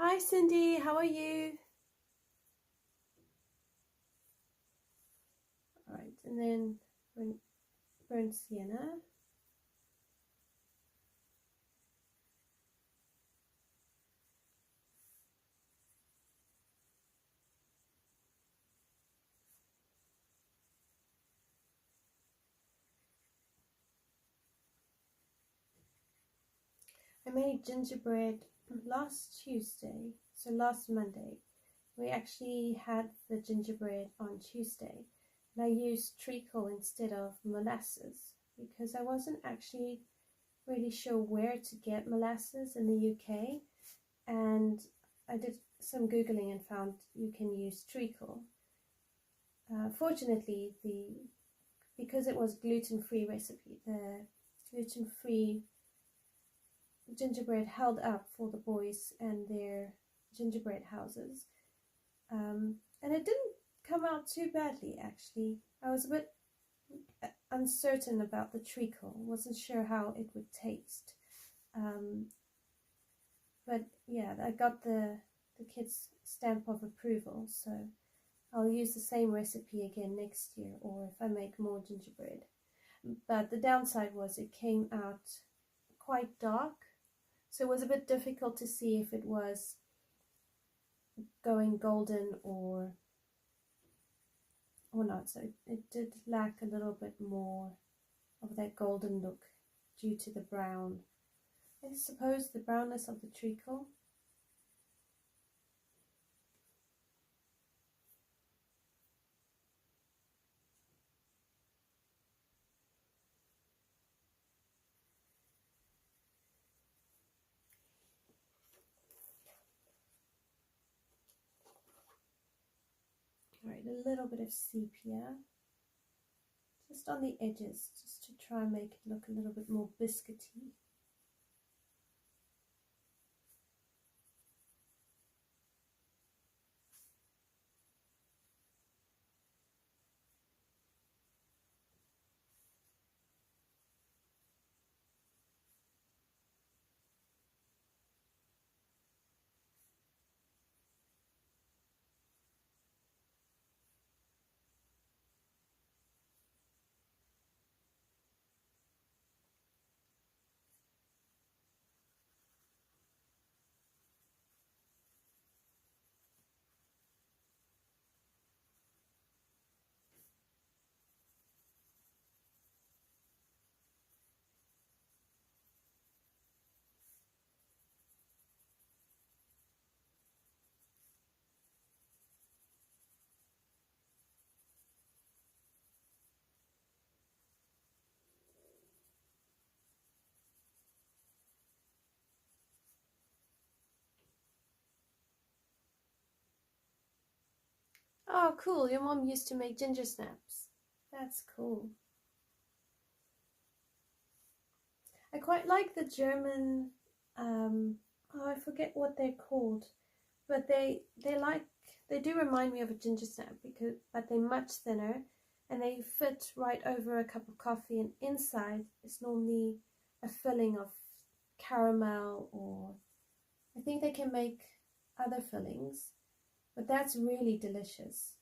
Hi Cindy, how are you? Alright, and then burnt sienna. I made gingerbread last Tuesday, so last Monday. We actually had the gingerbread on Tuesday, and I used treacle instead of molasses because I wasn't actually really sure where to get molasses in the UK, and I did some Googling and found you can use treacle. Fortunately, because it was gluten-free recipe, the gluten-free gingerbread held up for the boys and their gingerbread houses, and it didn't come out too badly actually. I was a bit uncertain about the treacle, wasn't sure how it would taste, but yeah, I got the kids' stamp of approval, so I'll use the same recipe again next year, or if I make more gingerbread. But the downside was it came out quite dark, so it was a bit difficult to see if it was going golden or not. So it did lack a little bit more of that golden look due to the brown. I suppose the brownness of the treacle. Alright, a little bit of sepia, just on the edges, just to try and make it look a little bit more biscuity. Oh, cool. Your mom used to make ginger snaps. That's cool. I quite like the German, I forget what they're called, but they do remind me of a ginger snap, but they're much thinner and they fit right over a cup of coffee, and inside is normally a filling of caramel, or I think they can make other fillings. But that's really delicious.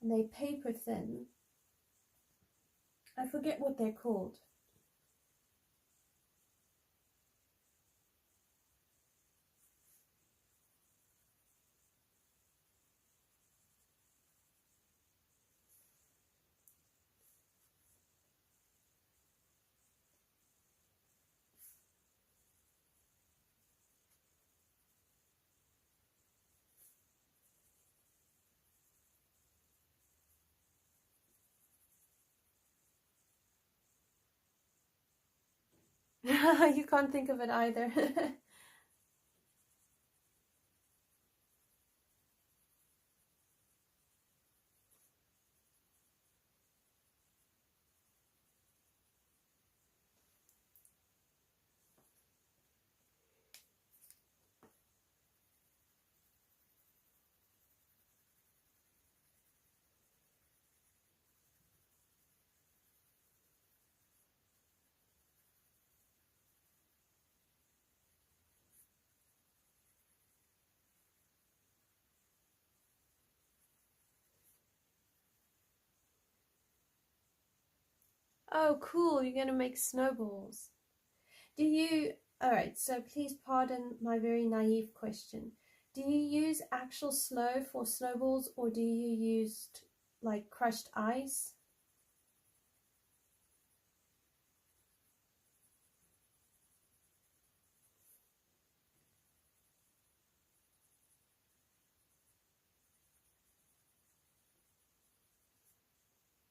And they paper thin. I forget what they're called. You can't think of it either. Oh, cool. You're going to make snowballs. Alright, so please pardon my very naive question. Do you use actual snow for snowballs, or do you use like crushed ice?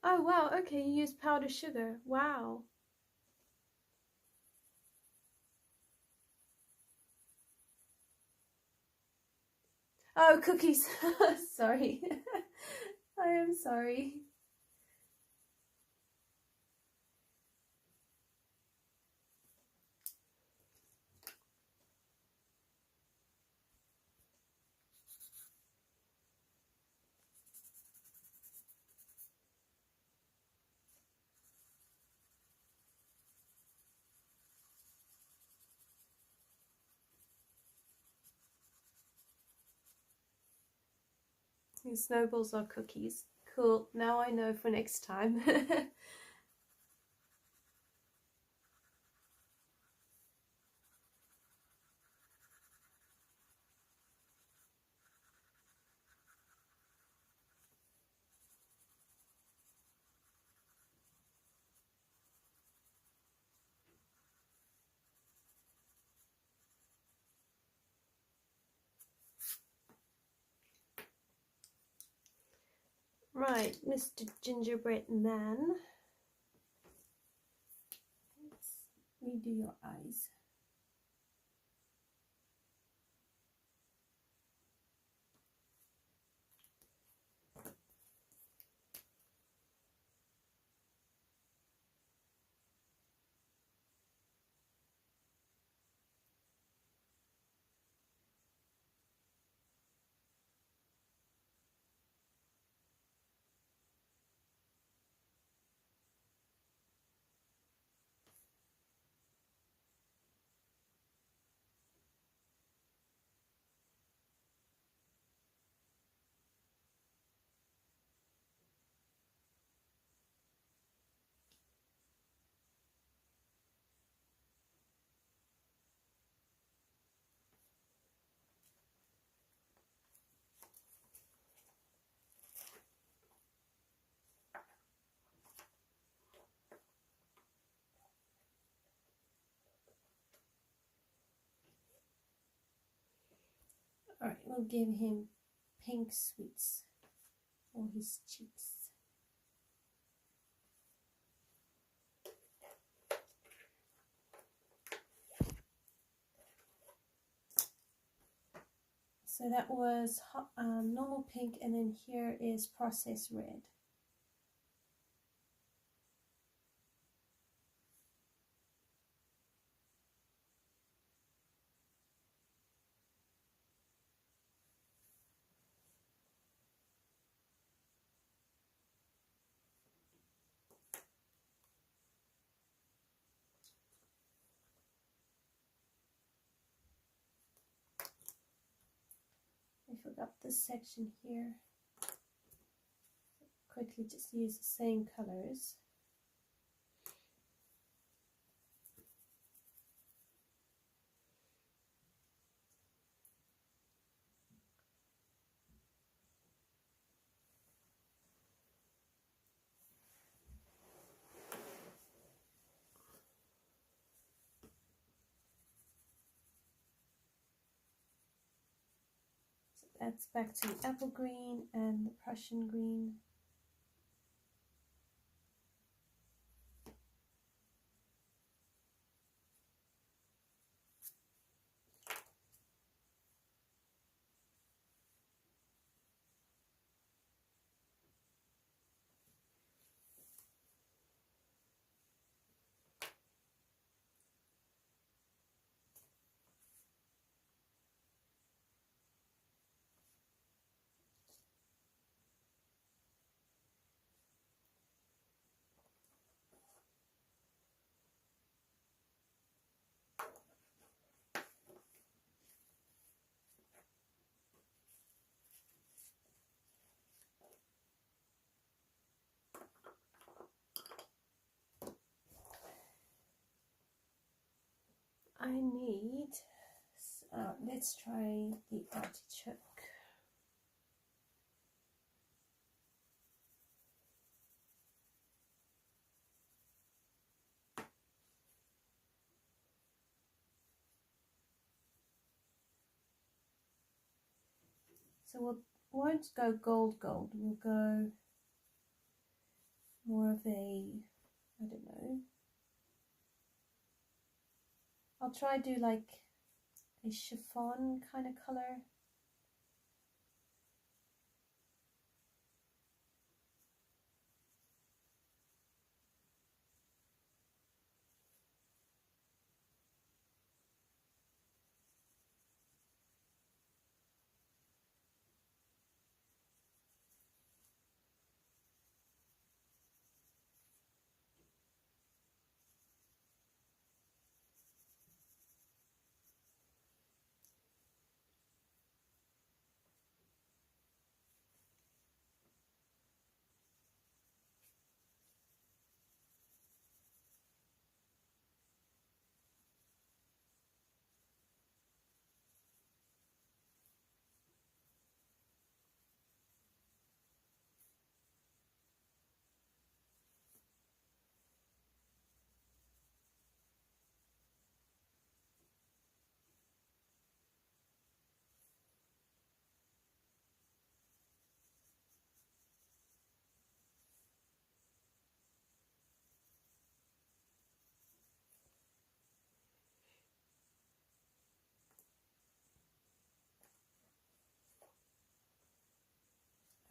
Oh wow, okay, you use powdered sugar. Wow. Oh, cookies. Sorry. I am sorry. These snowballs are cookies. Cool. Now I know for next time. Right, Mr. Gingerbread Man. Let's redo your eyes. Alright, we'll give him pink sweets on his cheeks. So that was normal pink, and then here is processed red. I forgot this section here. Quickly just use the same colors. So that's back to the apple green and the Prussian green. I need, let's try the artichoke. So we won't go gold, we'll go more of a, I don't know, I'll try do like a chiffon kind of color.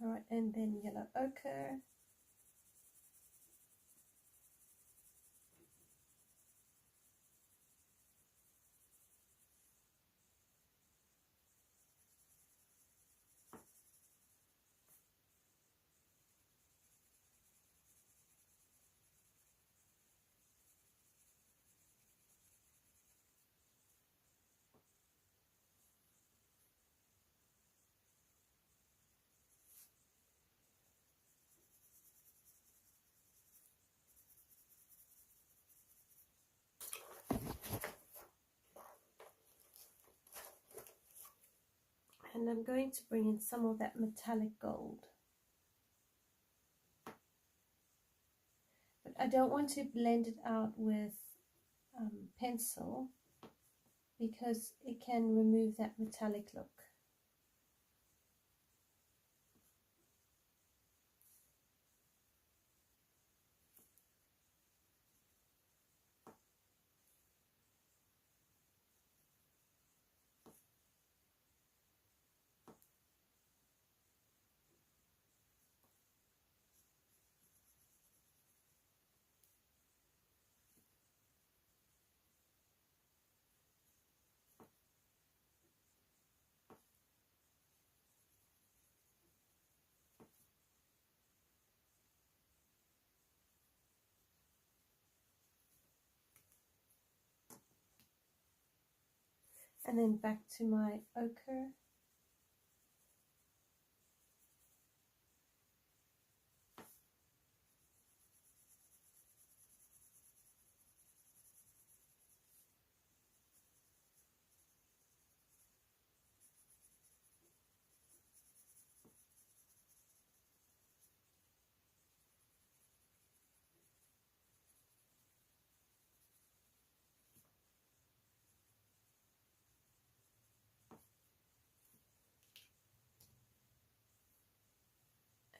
All right, and then yellow ochre. And I'm going to bring in some of that metallic gold. But I don't want to blend it out with pencil because it can remove that metallic look. And then back to my ochre.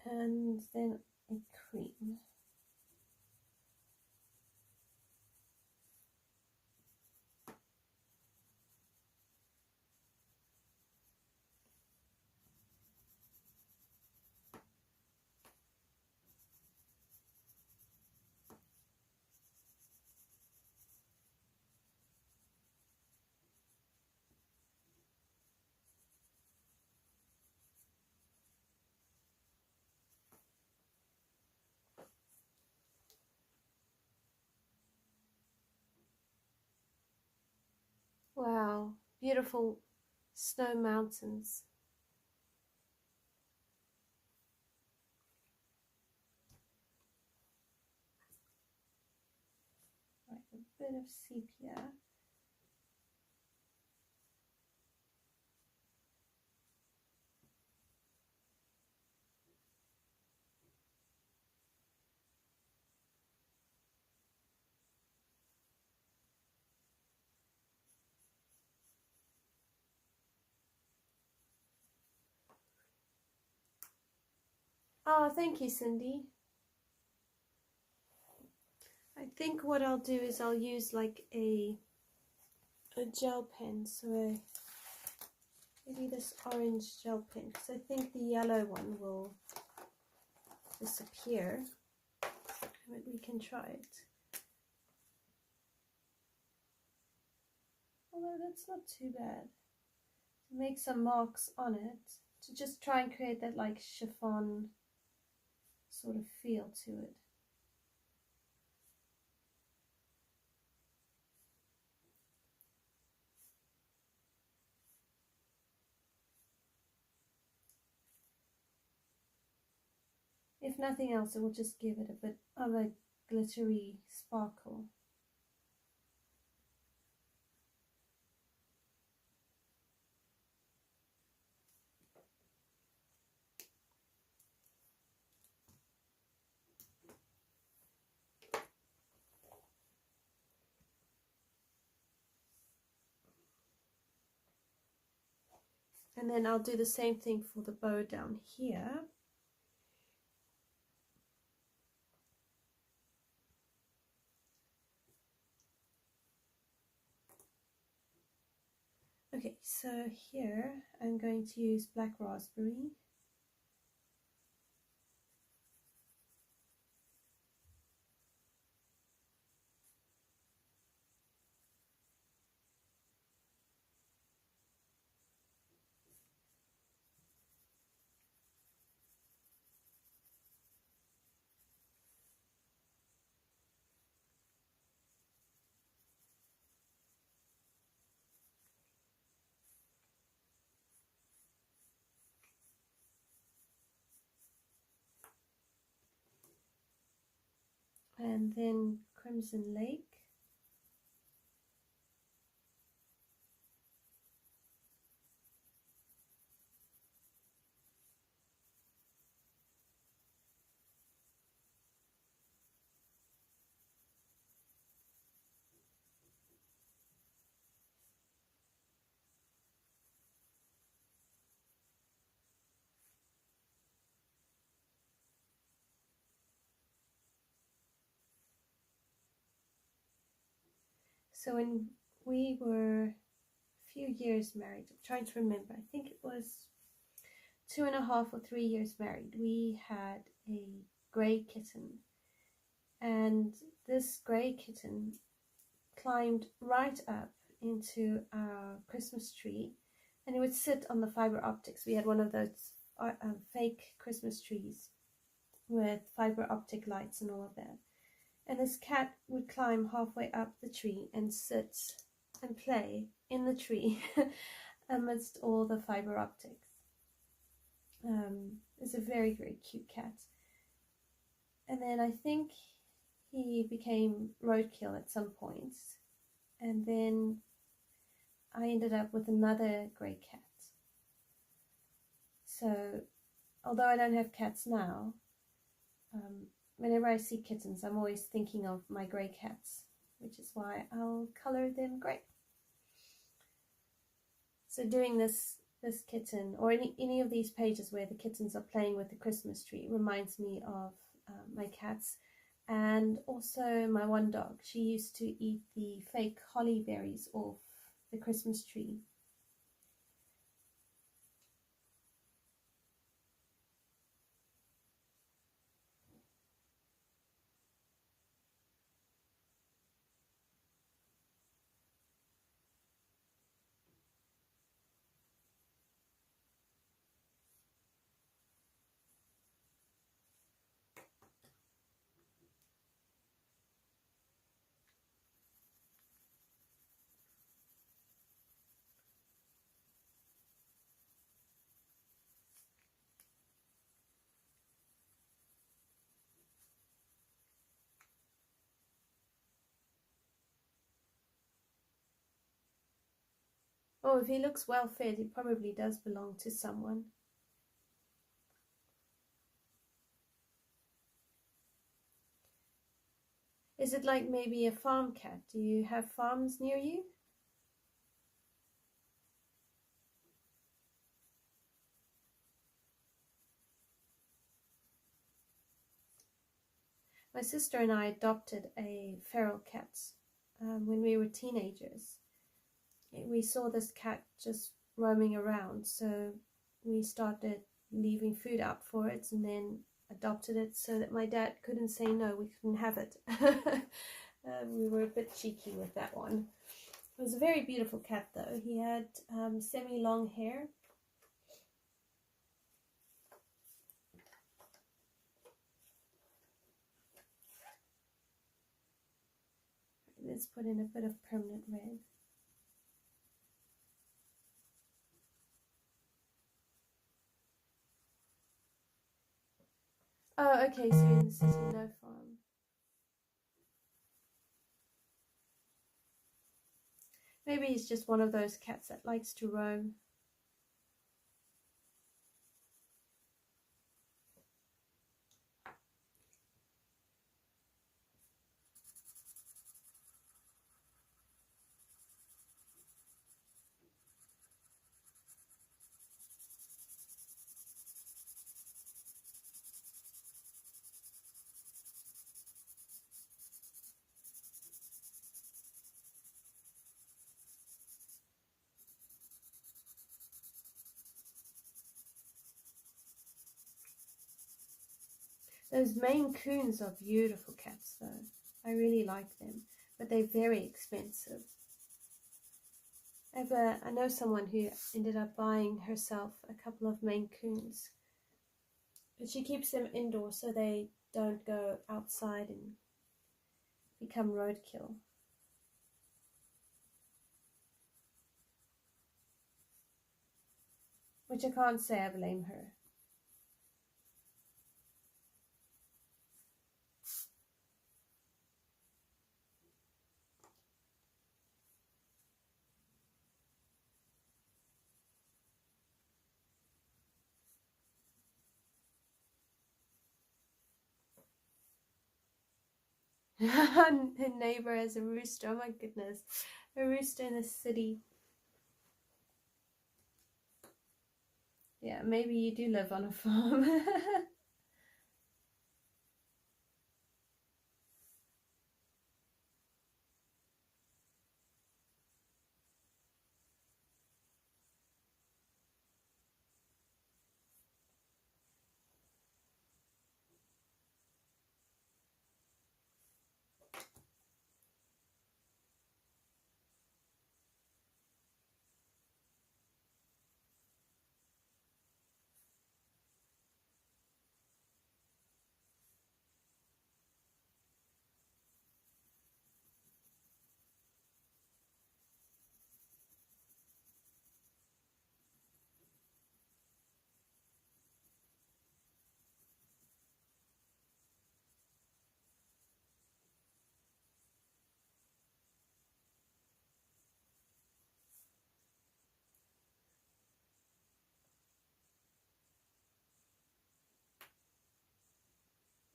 And then a cream. Wow, beautiful snow mountains. Right, a bit of sepia. Oh, thank you, Cindy. I think what I'll do is I'll use like a gel pen, so maybe this orange gel pen, because I think the yellow one will disappear. But we can try it. Although that's not too bad. Make some marks on it to just try and create that like chiffon sort of feel to it. If nothing else, it will just give it a bit of a glittery sparkle. And then I'll do the same thing for the bow down here. Okay, so here I'm going to use black raspberry. And then Crimson Lake. So when we were a few years married, I'm trying to remember, I think it was 2.5 or 3 years married, we had a grey kitten. And this grey kitten climbed right up into our Christmas tree, and it would sit on the fiber optics. We had one of those fake Christmas trees with fiber optic lights and all of that. And this cat would climb halfway up the tree and sit and play in the tree amidst all the fiber optics. It's a very, very cute cat. And then I think he became roadkill at some point. And then I ended up with another grey cat. So, although I don't have cats now, whenever I see kittens, I'm always thinking of my grey cats, which is why I'll colour them grey. So doing this kitten, or any of these pages where the kittens are playing with the Christmas tree, reminds me of my cats, and also my one dog. She used to eat the fake holly berries off the Christmas tree. Oh, if he looks well fed, he probably does belong to someone. Is it like maybe a farm cat? Do you have farms near you? My sister and I adopted a feral cat when we were teenagers. We saw this cat just roaming around, so we started leaving food out for it and then adopted it so that my dad couldn't say no, we couldn't have it. We were a bit cheeky with that one. It was a very beautiful cat though. He had semi-long hair. Let's put in a bit of permanent red. Oh, okay, so in the city, no farm. Maybe he's just one of those cats that likes to roam. Those Maine Coons are beautiful cats though. I really like them, but they're very expensive. I know someone who ended up buying herself a couple of Maine Coons, but she keeps them indoors so they don't go outside and become roadkill. Which I can't say I blame her. Her neighbor has a rooster. Oh my goodness. A rooster in the city. Yeah, maybe you do live on a farm.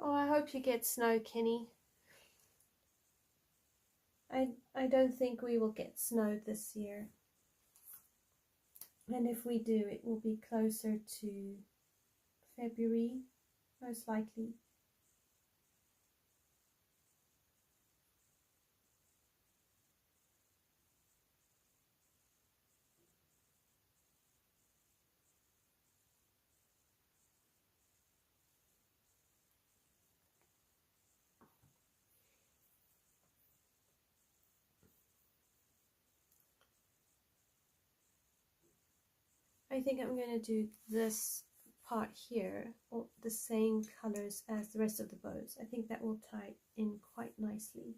Oh, I hope you get snow, Kenny. I don't think we will get snow this year. And if we do, it will be closer to February, most likely. I think I'm going to do this part here, or the same colors as the rest of the bows. I think that will tie in quite nicely.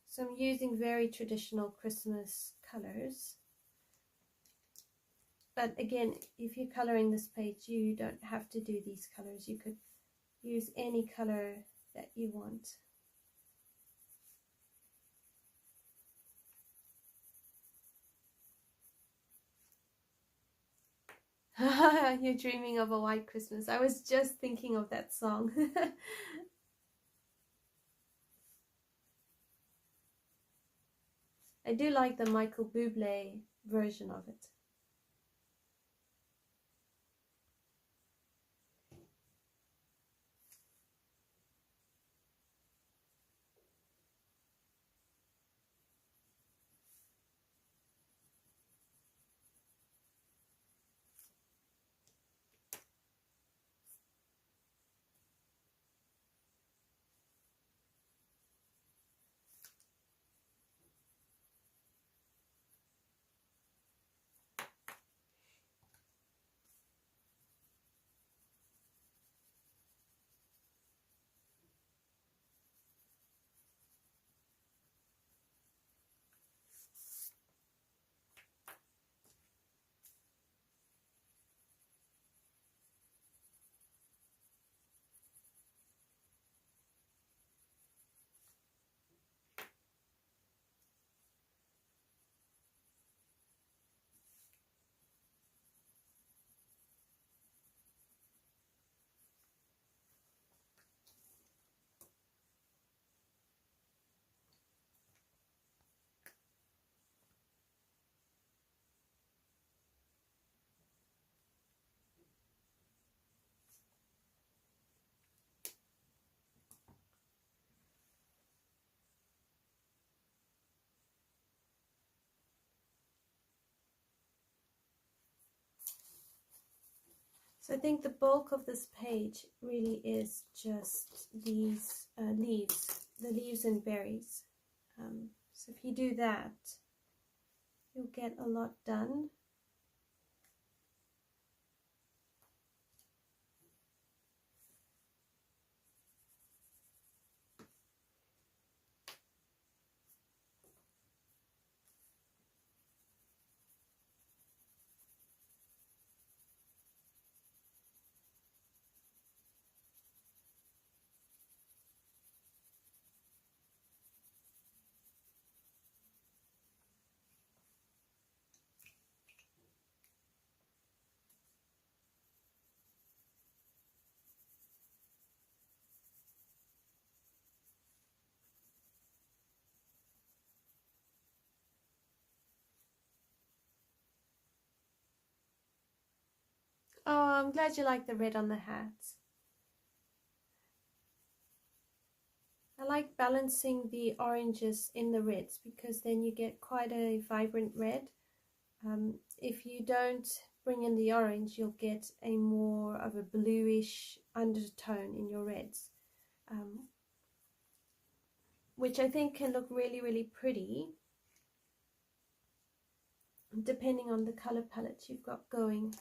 So I'm using very traditional Christmas colors. But again, if you're coloring this page, you don't have to do these colors. You could use any color that you want. You're dreaming of a white Christmas. I was just thinking of that song. I do like the Michael Bublé version of it. So I think the bulk of this page really is just these leaves, the leaves and berries. So if you do that, you'll get a lot done. Oh, I'm glad you like the red on the hats. I like balancing the oranges in the reds because then you get quite a vibrant red. If you don't bring in the orange, you'll get a more of a bluish undertone in your reds, which I think can look really, really pretty depending on the color palette you've got going.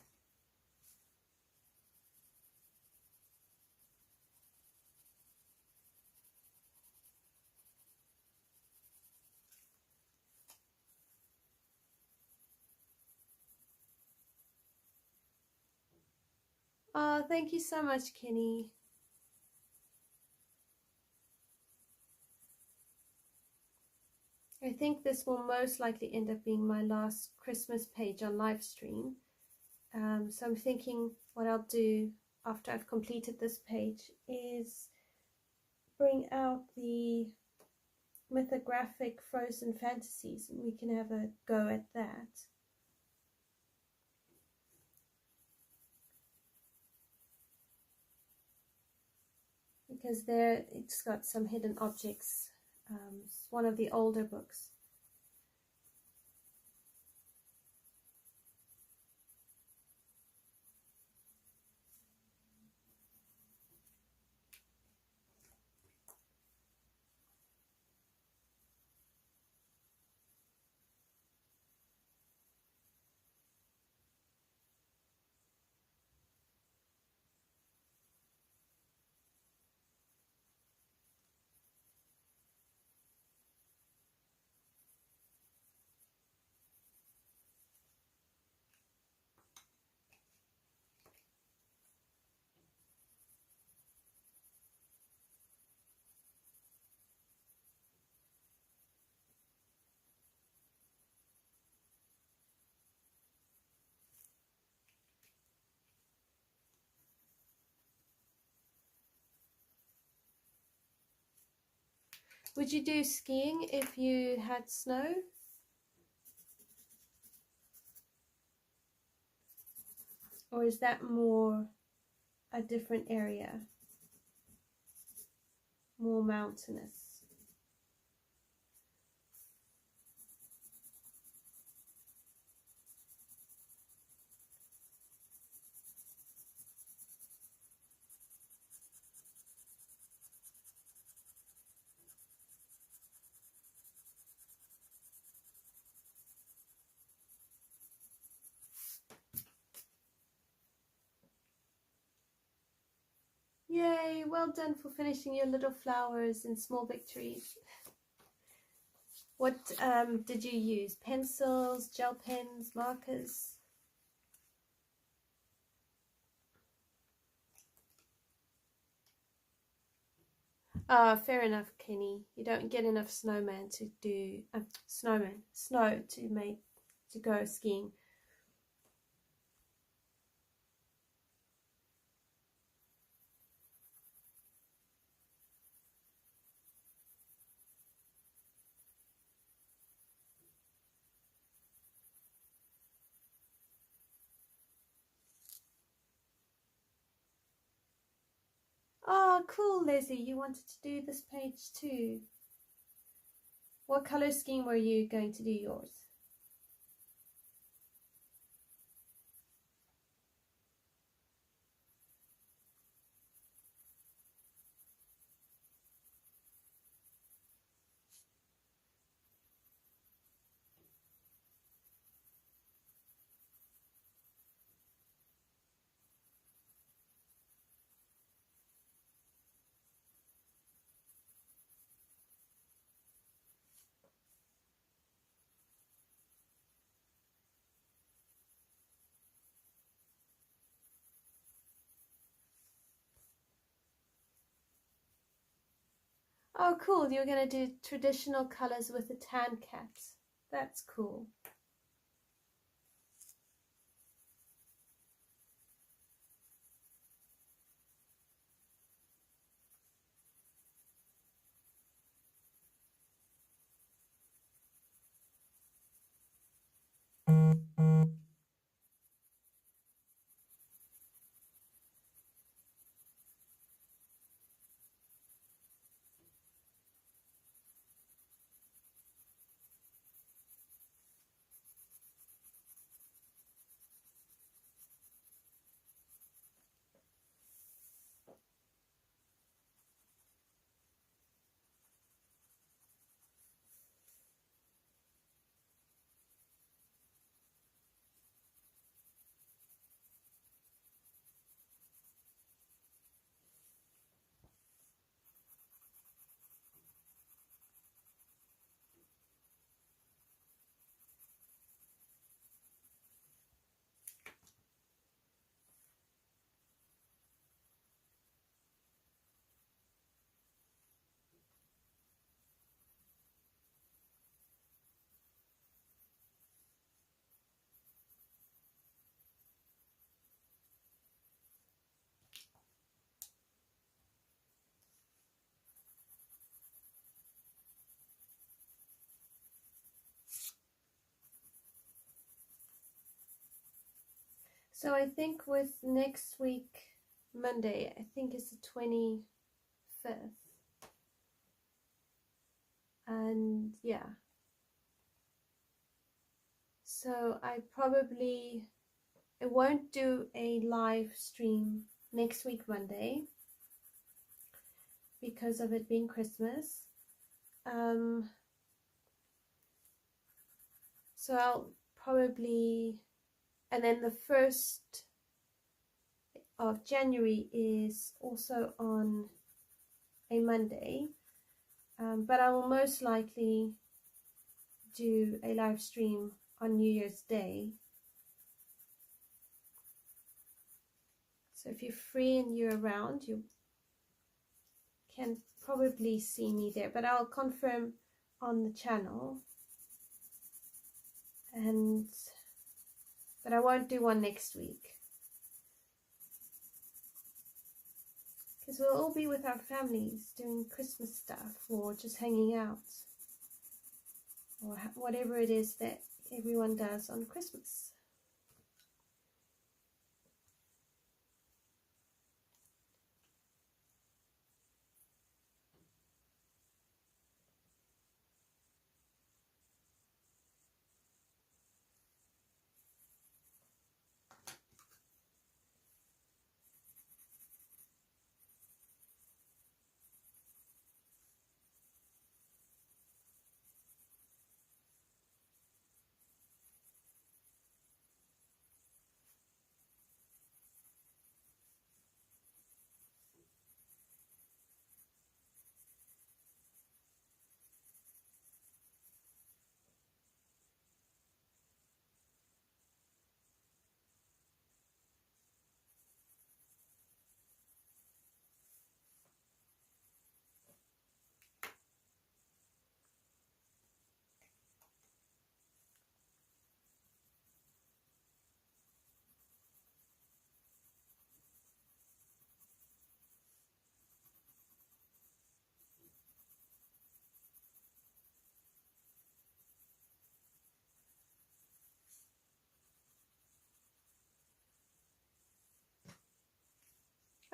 Oh, thank you so much, Kenny. I think this will most likely end up being my last Christmas page on live stream. So I'm thinking what I'll do after I've completed this page is bring out the mythographic Frozen Fantasies and we can have a go at that. Because there it's got some hidden objects. It's one of the older books. Would you do skiing if you had snow? Or is that more a different area? More mountainous. Yay, well done for finishing your little flowers and small victories. What did you use? Pencils, gel pens, markers? Fair enough, Kenny. You don't get enough snowman to do snow to go skiing. Oh, cool, Leslie. You wanted to do this page too. What color scheme were you going to do yours? Oh, cool. You're going to do traditional colors with the tan cat. That's cool. So I think with next week, Monday, I think it's the 25th. And yeah. So I won't do a live stream next week, Monday, because of it being Christmas. So I'll probably, and then the 1st of January is also on a Monday, but I will most likely do a live stream on New Year's Day. So if you're free and you're around, you can probably see me there, but I'll confirm on the channel. But I won't do one next week, because we'll all be with our families doing Christmas stuff or just hanging out or whatever it is that everyone does on Christmas.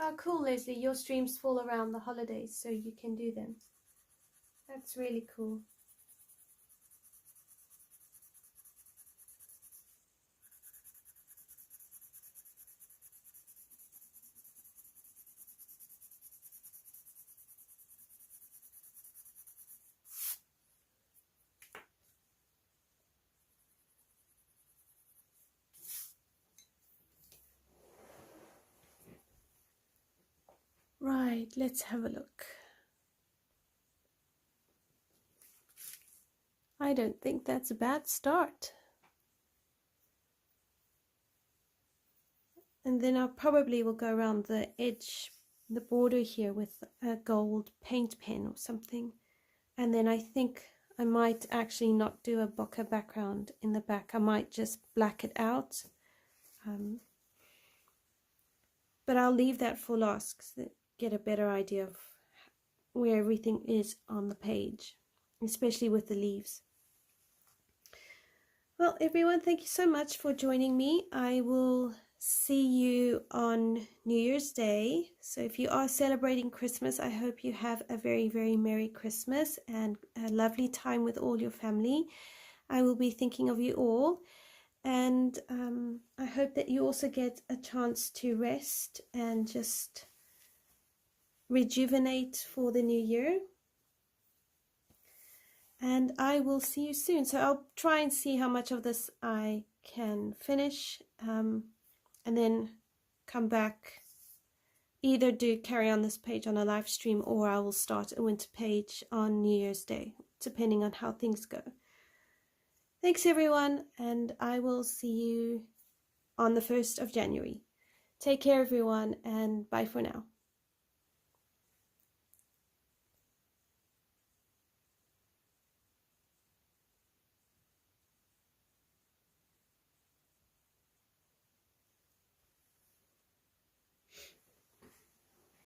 Oh, cool, Leslie. Your streams fall around the holidays, so you can do them. That's really cool. Right, let's have a look. I don't think that's a bad start. And then I probably will go around the edge, the border here with a gold paint pen or something. And then I think I might actually not do a bokeh background in the back. I might just black it out. But I'll leave that for last to get a better idea of where everything is on the page, especially with the leaves. Well, everyone, thank you so much for joining me. I will see you on New Year's Day. So if you are celebrating Christmas, I hope you have a very, very Merry Christmas and a lovely time with all your family. I will be thinking of you all. And I hope that you also get a chance to rest and just rejuvenate for the new year. And I will see you soon. So I'll try and see how much of this I can finish, and then come back, either carry on this page on a live stream, or I will start a winter page on New Year's Day, depending on how things go. Thanks everyone, and I will see you on the 1st of January. Take care everyone, and bye for now.